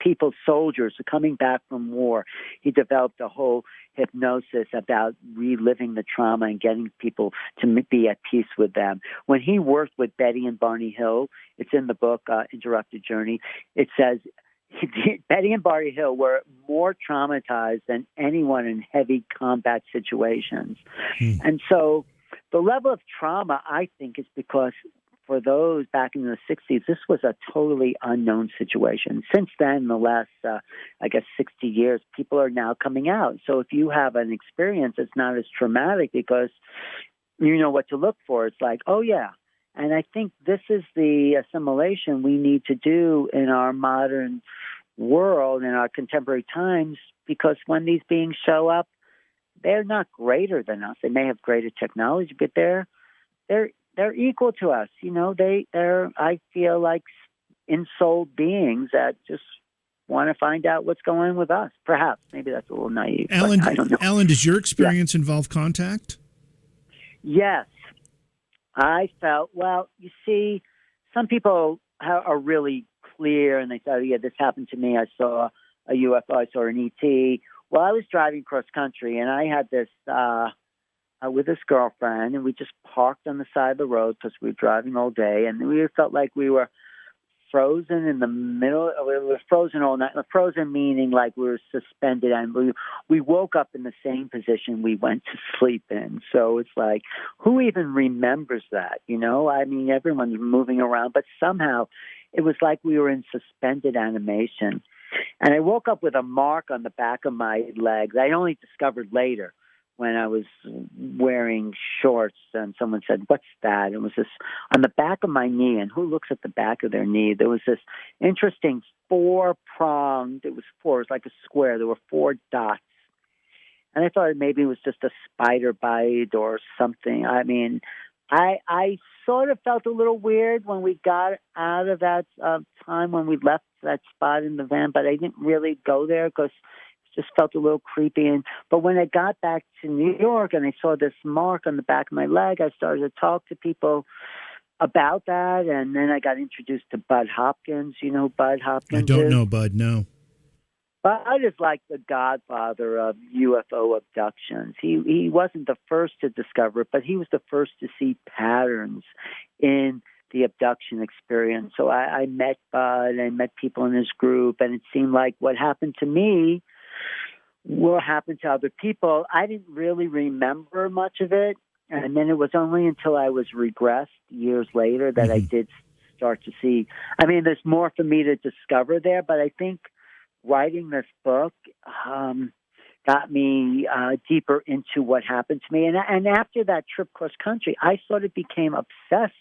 soldiers coming back from war. He developed a whole hypnosis about reliving the trauma and getting people to be at peace with them. When he worked with Betty and Barney Hill, it's in the book, Interrupted Journey, it says Betty and Barney Hill were more traumatized than anyone in heavy combat situations. And so the level of trauma, I think, is because for those back in the 60s, this was a totally unknown situation. Since then, in the last, 60 years, people are now coming out. So if you have an experience, it's not as traumatic because you know what to look for. It's like, oh, yeah. And I think this is the assimilation we need to do in our modern world, in our contemporary times, because when these beings show up, they're not greater than us. They may have greater technology, but they're equal to us. They're I feel like ensouled beings that just want to find out what's going on with us. Perhaps, maybe that's a little naive. Alan, I don't know. Alan, does your experience involve contact? Yes. I felt, well, you see, some people are really clear and they say, oh, yeah, this happened to me. I saw a UFO, I saw an ET. Well, I was driving cross country and I had this with this girlfriend, and we just parked on the side of the road because we were driving all day, and we felt like we were frozen in the middle. We were frozen all night. Frozen meaning like we were suspended, and we woke up in the same position we went to sleep in. So it's like, who even remembers that? I mean, everyone's moving around, but somehow it was like we were in suspended animation. And I woke up with a mark on the back of my legs. I only discovered later when I was wearing shorts, and someone said, what's that? It was this on the back of my knee, and who looks at the back of their knee? There was this interesting four-pronged, it was like a square. There were 4 dots. And I thought maybe it was just a spider bite or something. I mean, I sort of felt a little weird when we got out of that time when we left that spot in the van, but I didn't really go there because just felt a little creepy. But when I got back to New York and I saw this mark on the back of my leg, I started to talk to people about that. And then I got introduced to Bud Hopkins. You know who Bud Hopkins I don't know Bud, no. Bud is like the godfather of UFO abductions. He wasn't the first to discover it, but he was the first to see patterns in the abduction experience. So I met Bud, I met people in his group, and it seemed like what happened to me what happened to other people. I didn't really remember much of it. And then it was only until I was regressed years later that I did start to see. I mean, there's more for me to discover there, but I think writing this book got me deeper into what happened to me. And after that trip cross country, I sort of became obsessed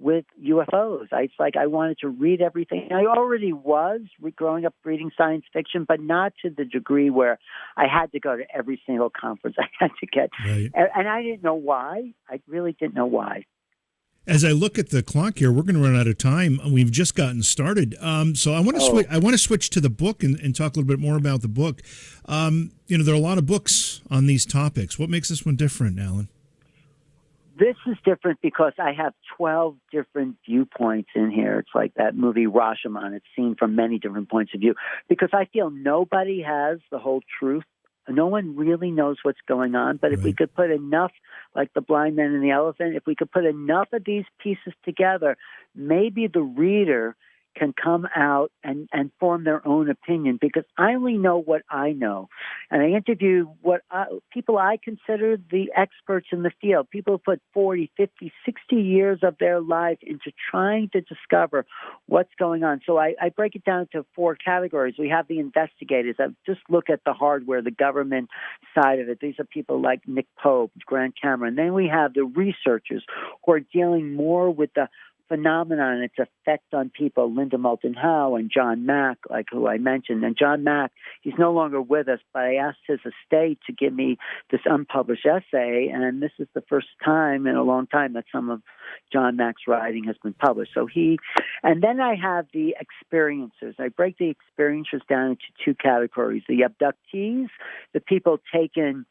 with UFOs. It's like I wanted to read everything. I already was growing up reading science fiction, but not to the degree where I had to go to every single conference I had to get. Right. And I didn't know why. I really didn't know why. As I look at the clock here, we're going to run out of time. We've just gotten started. So I want to switch. I want to switch to the book and talk a little bit more about the book. There are a lot of books on these topics. What makes this one different, Alan? This is different because I have 12 different viewpoints in here. It's like that movie Rashomon. It's seen from many different points of view because I feel nobody has the whole truth No one really knows what's going on. But if we could put enough, like the blind man and the elephant, if we could put enough of these pieces together, maybe the reader can come out and form their own opinion, because I only know what I know. And I interview people I consider the experts in the field, people who put 40, 50, 60 years of their life into trying to discover what's going on. So I break it down to 4 categories. We have the investigators that just look at the hardware, the government side of it. These are people like Nick Pope, Grant Cameron. Then we have the researchers who are dealing more with the phenomenon and its effect on people, Linda Moulton Howe and John Mack, like who I mentioned. And John Mack, he's no longer with us, but I asked his estate to give me this unpublished essay, and this is the first time in a long time that some of John Mack's writing has been published. And then I have the experiencers. I break the experiencers down into 2 categories: the abductees, the people taken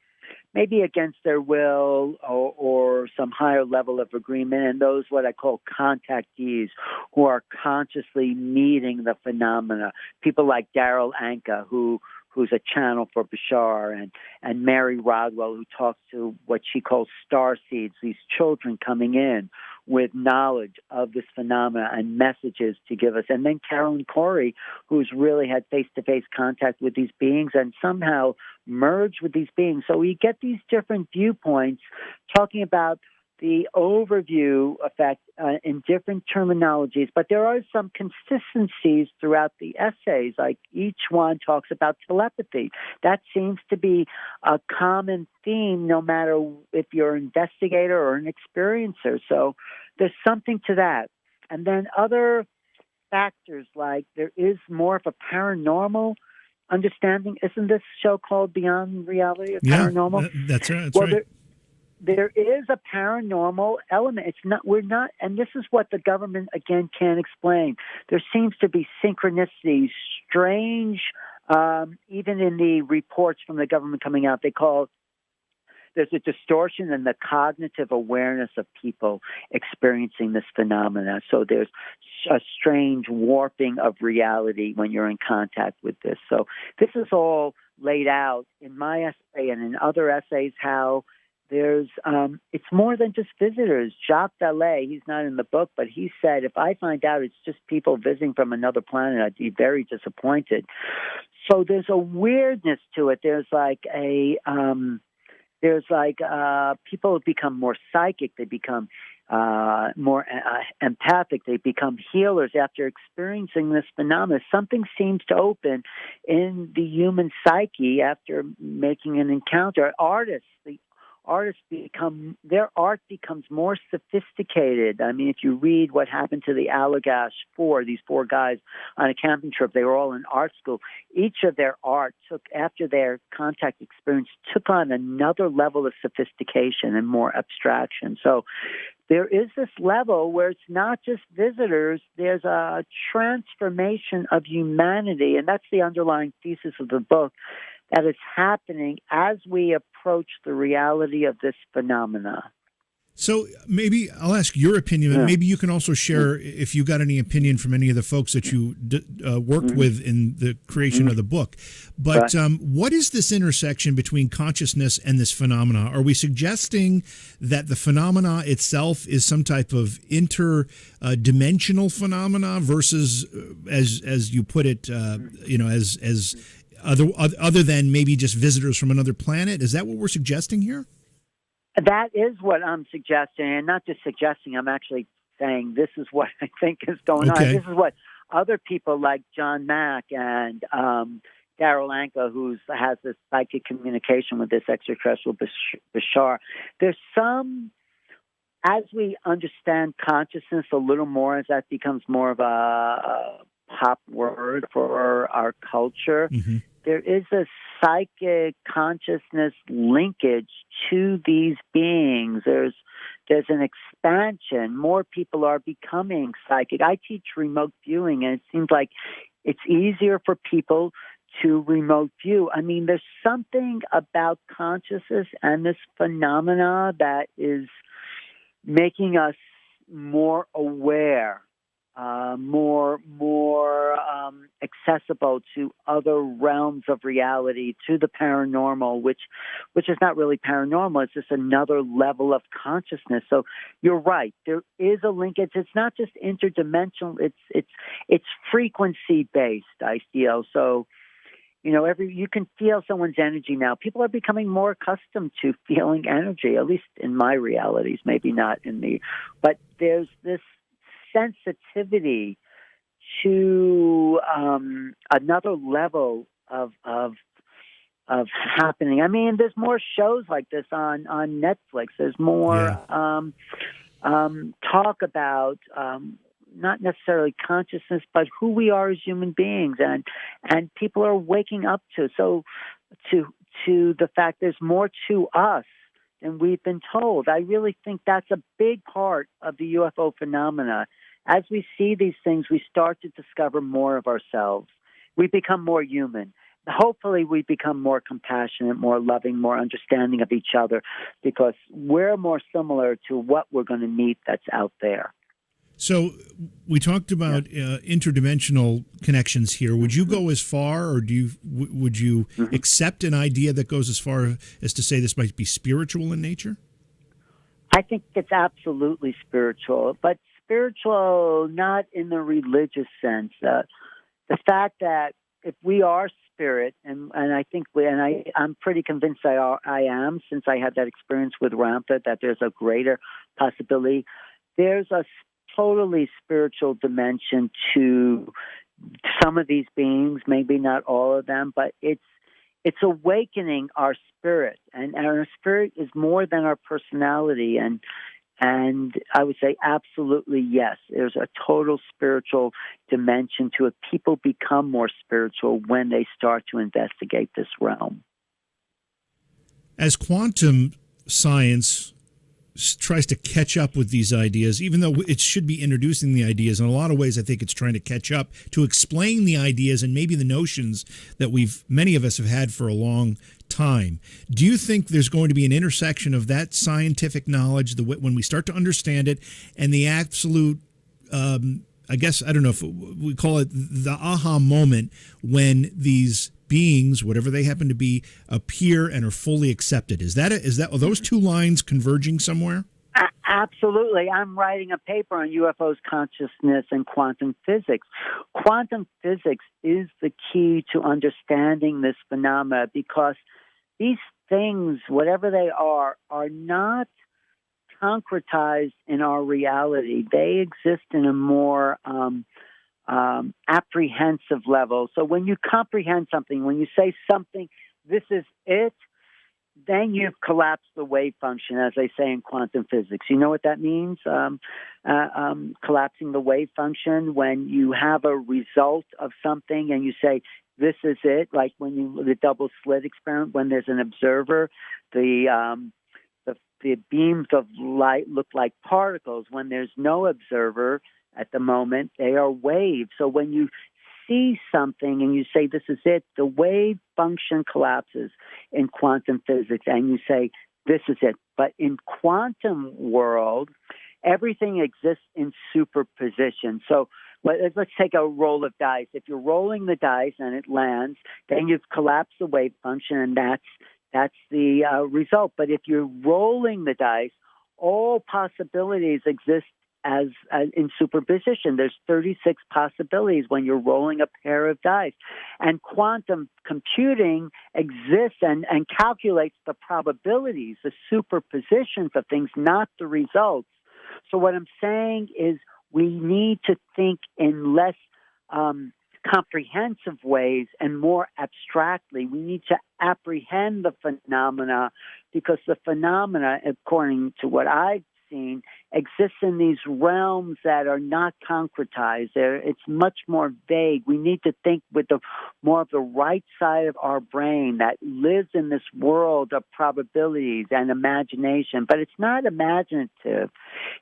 maybe against their will or some higher level of agreement, and those what I call contactees, who are consciously meeting the phenomena. People like Daryl Anka, who's a channel for Bashar, and Mary Rodwell, who talks to what she calls star seeds, these children coming in with knowledge of this phenomena and messages to give us. And then Carolyn Corey, who's really had face-to-face contact with these beings and somehow merged with these beings. So we get these different viewpoints talking about the overview effect in different terminologies, but there are some consistencies throughout the essays. Like each one talks about telepathy. That seems to be a common theme, no matter if you're an investigator or an experiencer. So there's something to that. And then other factors, like there is more of a paranormal understanding. Isn't this show called Beyond Reality or Paranormal? That's right. That's right. There is a paranormal element. We're not, and this is what the government, again, can't explain. There seems to be synchronicities, strange, even in the reports from the government coming out, there's a distortion in the cognitive awareness of people experiencing this phenomena. So there's a strange warping of reality when you're in contact with this. So this is all laid out in my essay and in other essays, how there's it's more than just visitors. Jacques Vallée, he's not in the book, but he said, if I find out it's just people visiting from another planet, I'd be very disappointed. So there's a weirdness to it. There's people become more psychic. They become more empathic. They become healers after experiencing this phenomenon. Something seems to open in the human psyche after making an encounter. Artists their art becomes more sophisticated. I mean, if you read what happened to the Allagash these 4 guys on a camping trip, they were all in art school. Each of their art after their contact experience, took on another level of sophistication and more abstraction. So there is this level where it's not just visitors, there's a transformation of humanity, and that's the underlying thesis of the book, that is happening as we approach the reality of this phenomena. So maybe I'll ask your opinion, but maybe you can also share if you got any opinion from any of the folks that you worked with in the creation of the book. But what is this intersection between consciousness and this phenomena? Are we suggesting that the phenomena itself is some type of interdimensional phenomena versus, as you put it, as other than maybe just visitors from another planet? Is that what we're suggesting here? That is what I'm suggesting, and not just suggesting, I'm actually saying this is what I think is going on. This is what other people like John Mack and Daryl Anka, who has this psychic communication with this extraterrestrial Bashar. There's some, as we understand consciousness a little more, as that becomes more of a pop word for our culture, there is a psychic consciousness linkage to these beings. There's an expansion. More people are becoming psychic. I teach remote viewing, and it seems like it's easier for people to remote view. I mean, there's something about consciousness and this phenomena that is making us more aware accessible to other realms of reality, to the paranormal, which is not really paranormal. It's just another level of consciousness. So you're right. There is a link. It's not just interdimensional. It's frequency based, I feel. So, you can feel someone's energy now. People are becoming more accustomed to feeling energy, at least in my realities, maybe not in the, but there's this sensitivity to another level of happening. I mean, there's more shows like this on Netflix. There's more talk about not necessarily consciousness, but who we are as human beings, and people are waking up to the fact there's more to us than we've been told. I really think that's a big part of the UFO phenomena. As we see these things, we start to discover more of ourselves. We become more human. Hopefully we become more compassionate, more loving, more understanding of each other, because we're more similar to what we're going to meet that's out there. So we talked about interdimensional connections here. Would you go as far, or would you accept an idea that goes as far as to say this might be spiritual in nature? I think it's absolutely spiritual, but spiritual not in the religious sense. The fact that if we are spirit, and I think I'm pretty convinced I am, since I had that experience with Ramtha, that there's a greater possibility. There's a totally spiritual dimension to some of these beings, maybe not all of them, but it's awakening our spirit, and our spirit is more than our personality, and I would say absolutely yes. There's a total spiritual dimension to it. People become more spiritual when they start to investigate this realm. As quantum science tries to catch up with these ideas, even though it should be introducing the ideas, in a lot of ways I think it's trying to catch up to explain the ideas and maybe the notions that many of us have had for a long time. Do you think there's going to be an intersection of that scientific knowledge, when we start to understand it, and the absolute, I guess, I don't know if we call it the aha moment, when these beings, whatever they happen to be, appear and are fully accepted? Are those two lines converging somewhere? Absolutely. I'm writing a paper on UFOs, consciousness, and quantum physics. Quantum physics is the key to understanding this phenomena, because these things, whatever they are not concretized in our reality. They exist in a more apprehensive level. So when you comprehend something, when you say something, this is it, then you've collapsed the wave function, as they say in quantum physics. You know what that means? Collapsing the wave function, when you have a result of something and you say, this is it, like the double slit experiment, when there's an observer, the beams of light look like particles. When there's no observer at the moment, they are waves. So when you see something and you say, this is it, the wave function collapses in quantum physics, and you say, this is it. But in quantum world, everything exists in superposition. So let's take a roll of dice. If you're rolling the dice and it lands, then you've collapsed the wave function, and that's the result. But if you're rolling the dice, all possibilities exist as in superposition. There's 36 possibilities when you're rolling a pair of dice. And quantum computing exists and calculates the probabilities, the superpositions of things, not the results. So what I'm saying is we need to think in less comprehensive ways and more abstractly. We need to apprehend the phenomena, because the phenomena, according to what I've seen, exists in these realms that are not concretized. It's much more vague. We need to think with more of the right side of our brain that lives in this world of probabilities and imagination. But it's not imaginative.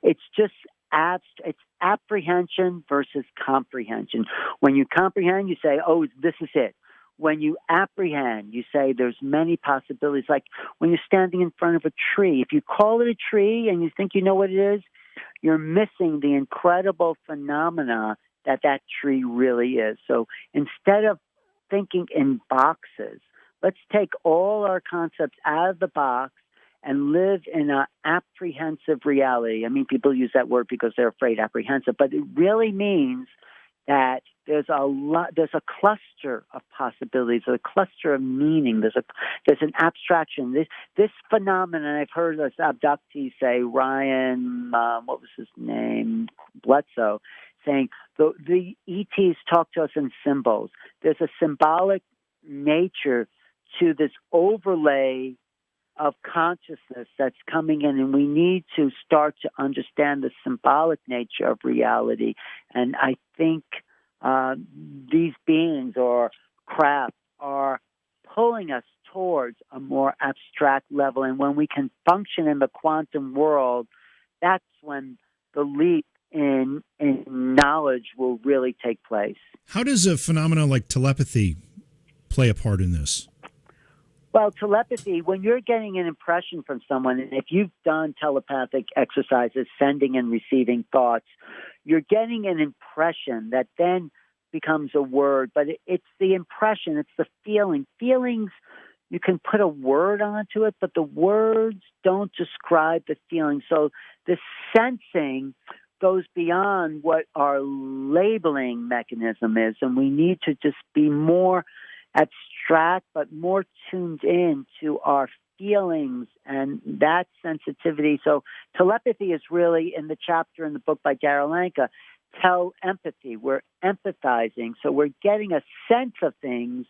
It's just it's apprehension versus comprehension. When you comprehend, you say, oh, this is it. When you apprehend, you say there's many possibilities. Like when you're standing in front of a tree, if you call it a tree and you think you know what it is, you're missing the incredible phenomena that tree really is. So instead of thinking in boxes, let's take all our concepts out of the box and live in an apprehensive reality. I mean, people use that word because they're afraid, apprehensive, but it really means that there's a cluster of possibilities, a cluster of meaning. There's an abstraction. This phenomenon, I've heard this abductee say, Ryan, what was his name, Bledsoe, saying the ETs talk to us in symbols. There's a symbolic nature to this overlay of consciousness that's coming in, and we need to start to understand the symbolic nature of reality. And I think these beings or craft are pulling us towards a more abstract level. And when we can function in the quantum world, that's when the leap in knowledge will really take place. How does a phenomenon like telepathy play a part in this? Well, telepathy, when you're getting an impression from someone, and if you've done telepathic exercises, sending and receiving thoughts, you're getting an impression that then becomes a word. But it's the impression, it's the feeling. Feelings, you can put a word onto it, but the words don't describe the feeling. So the sensing goes beyond what our labeling mechanism is, and we need to just be more abstract but more tuned in to our feelings and that sensitivity. So telepathy is really in the chapter in the book by Darryl Anka, empathy. We're empathizing, so we're getting a sense of things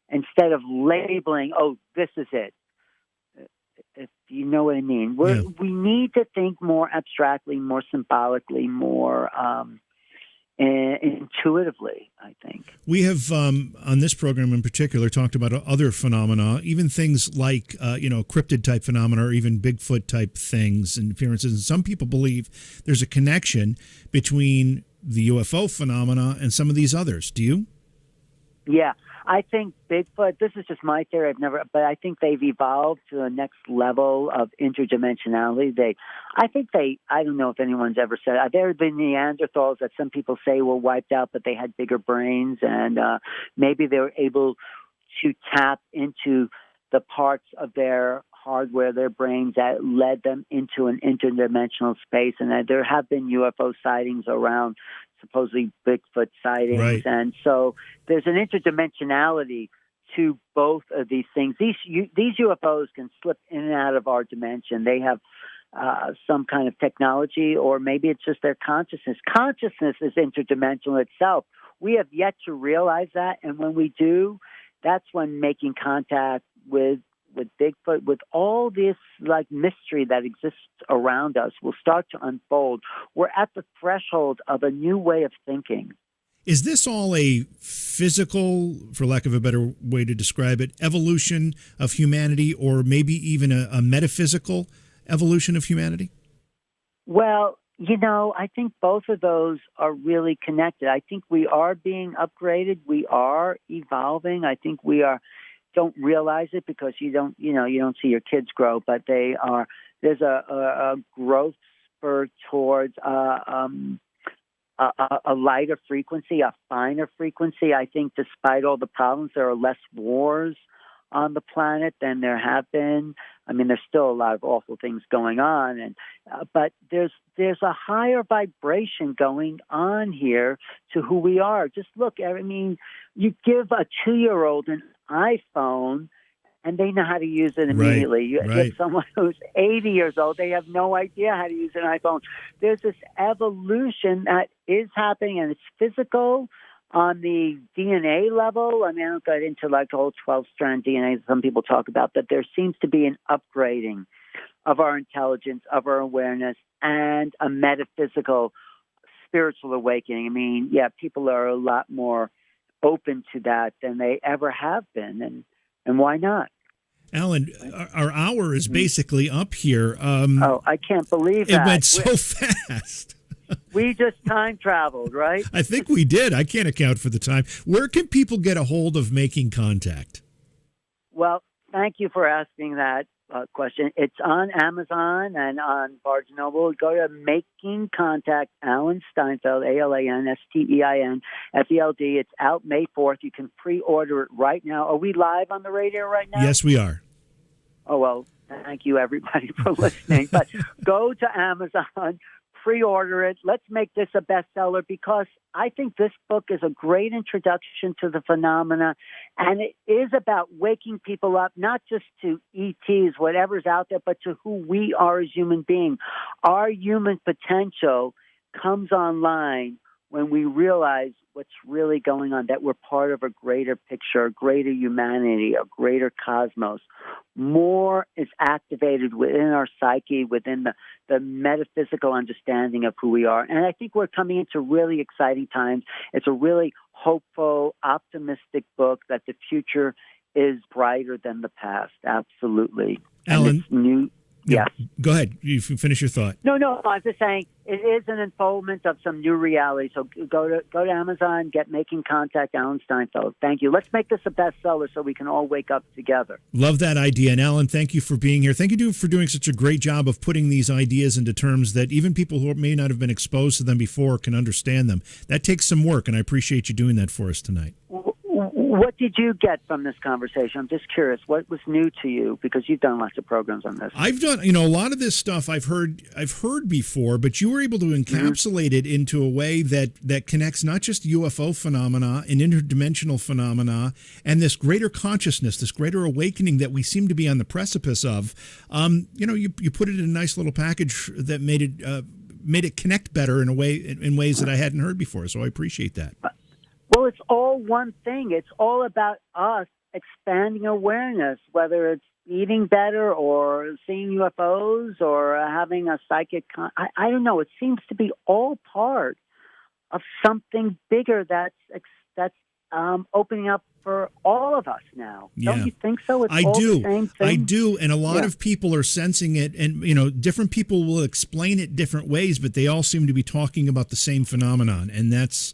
instead of labeling, oh, this is it. If you know what I mean. We need to think more abstractly, more symbolically, more intuitively, I think. We have, on this program in particular, talked about other phenomena, even things like, cryptid-type phenomena or even Bigfoot-type things and appearances. And some people believe there's a connection between the UFO phenomena and some of these others. Do you? Yeah. I think Bigfoot, this is just my theory, but I think they've evolved to the next level of interdimensionality. I don't know if anyone's ever said, they're the Neanderthals that some people say were wiped out, but they had bigger brains, and maybe they were able to tap into the parts of their hardware, their brains, that led them into an interdimensional space. And there have been UFO sightings around, supposedly Bigfoot sightings. Right. And so there's an interdimensionality to both of these things. These UFOs can slip in and out of our dimension. They have some kind of technology, or maybe it's just their consciousness. Consciousness is interdimensional itself. We have yet to realize that, and when we do, that's when making contact with Bigfoot, with all this like mystery that exists around us, will start to unfold. We're at the threshold of a new way of thinking. Is this all a physical, for lack of a better way to describe it, evolution of humanity, or maybe even a metaphysical evolution of humanity? Well, I think both of those are really connected. I think we are being upgraded. We are evolving. I think we don't realize it because you don't see your kids grow, but there's a growth spurt towards a lighter frequency, a finer frequency. I think despite all the problems, there are less wars on the planet than there have been. I mean, there's still a lot of awful things going on, but there's a higher vibration going on here to who we are. Just look, I mean, you give a 2-year-old an iPhone, and they know how to use it immediately. Right, you get someone who's 80 years old, they have no idea how to use an iPhone. There's this evolution that is happening, and it's physical on the DNA level. I mean, I don't get into like the whole 12-strand DNA that some people talk about, but there seems to be an upgrading of our intelligence, of our awareness, and a metaphysical, spiritual awakening. I mean, people are a lot more open to that than they ever have been, and why not? Alan, our hour is basically up here. I can't believe that. It went so fast. We just time traveled, right? I think we did. I can't account for the time. Where can people get a hold of making contact? Well, thank you for asking that question. It's on Amazon and on Barnes & Noble. Go to Making Contact, Alan Steinfeld, AlanSteinfeld. It's out May 4th. You can pre-order it right now. Are we live on the radio right now? Yes, we are. Oh, well, thank you, everybody, for listening. But go to Amazon, pre-order it. Let's make this a bestseller, because I think this book is a great introduction to the phenomena, and it is about waking people up, not just to ETs, whatever's out there, but to who we are as human beings. Our human potential comes online when we realize what's really going on, that we're part of a greater picture, a greater humanity, a greater cosmos. More is activated within our psyche, within the metaphysical understanding of who we are. And I think we're coming into really exciting times. It's a really hopeful, optimistic book that the future is brighter than the past. Absolutely. Alan, new. Yes. Go ahead. You finish your thought. No, I was just saying it is an unfoldment of some new reality. So go to Amazon, get Making Contact, Alan Steinfeld. Thank you. Let's make this a bestseller so we can all wake up together. Love that idea. And Alan, thank you for being here. Thank you for doing such a great job of putting these ideas into terms that even people who may not have been exposed to them before can understand them. That takes some work, and I appreciate you doing that for us tonight. What did you get from this conversation? I'm just curious. What was new to you? Because you've done lots of programs on this. I've done, a lot of this stuff I've heard before, but you were able to encapsulate it into a way that connects not just UFO phenomena and interdimensional phenomena and this greater consciousness, this greater awakening that we seem to be on the precipice of. You put it in a nice little package that made it connect better in ways that I hadn't heard before. So I appreciate that. Well, it's all one thing. It's all about us expanding awareness, whether it's eating better or seeing UFOs or having a psychic. I don't know. It seems to be all part of something bigger that's opening up for all of us now. Yeah. Don't you think so? The same thing? I do, and a lot of people are sensing it, and different people will explain it different ways, but they all seem to be talking about the same phenomenon, and that's.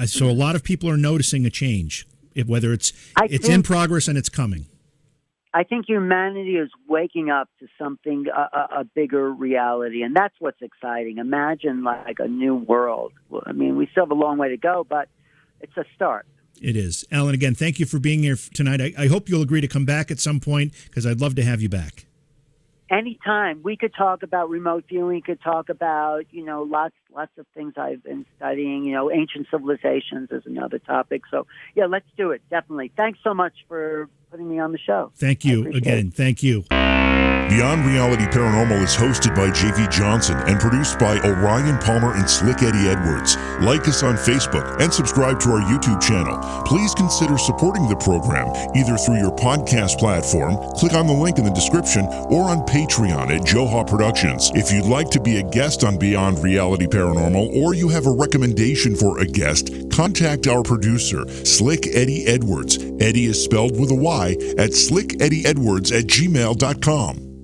So a lot of people are noticing a change, whether it's in progress and it's coming. I think humanity is waking up to something, a bigger reality, and that's what's exciting. Imagine like a new world. I mean, we still have a long way to go, but it's a start. It is. Alan, again, thank you for being here tonight. I hope you'll agree to come back at some point, because I'd love to have you back. Anytime. We could talk about remote viewing. We could talk about, lots of things I've been studying. Ancient civilizations is another topic. So, yeah, let's do it. Definitely. Thanks so much for putting me on the show. Thank you again. Thank you. Beyond Reality Paranormal is hosted by J.V. Johnson and produced by Orion Palmer and Slick Eddie Edwards. Like us on Facebook and subscribe to our YouTube channel. Please consider supporting the program either through your podcast platform, click on the link in the description, or on Patreon at Joha Productions. If you'd like to be a guest on Beyond Reality Paranormal, or you have a recommendation for a guest, contact our producer, Slick Eddie Edwards. Eddie is spelled with a Y, at slickeddieedwards@gmail.com.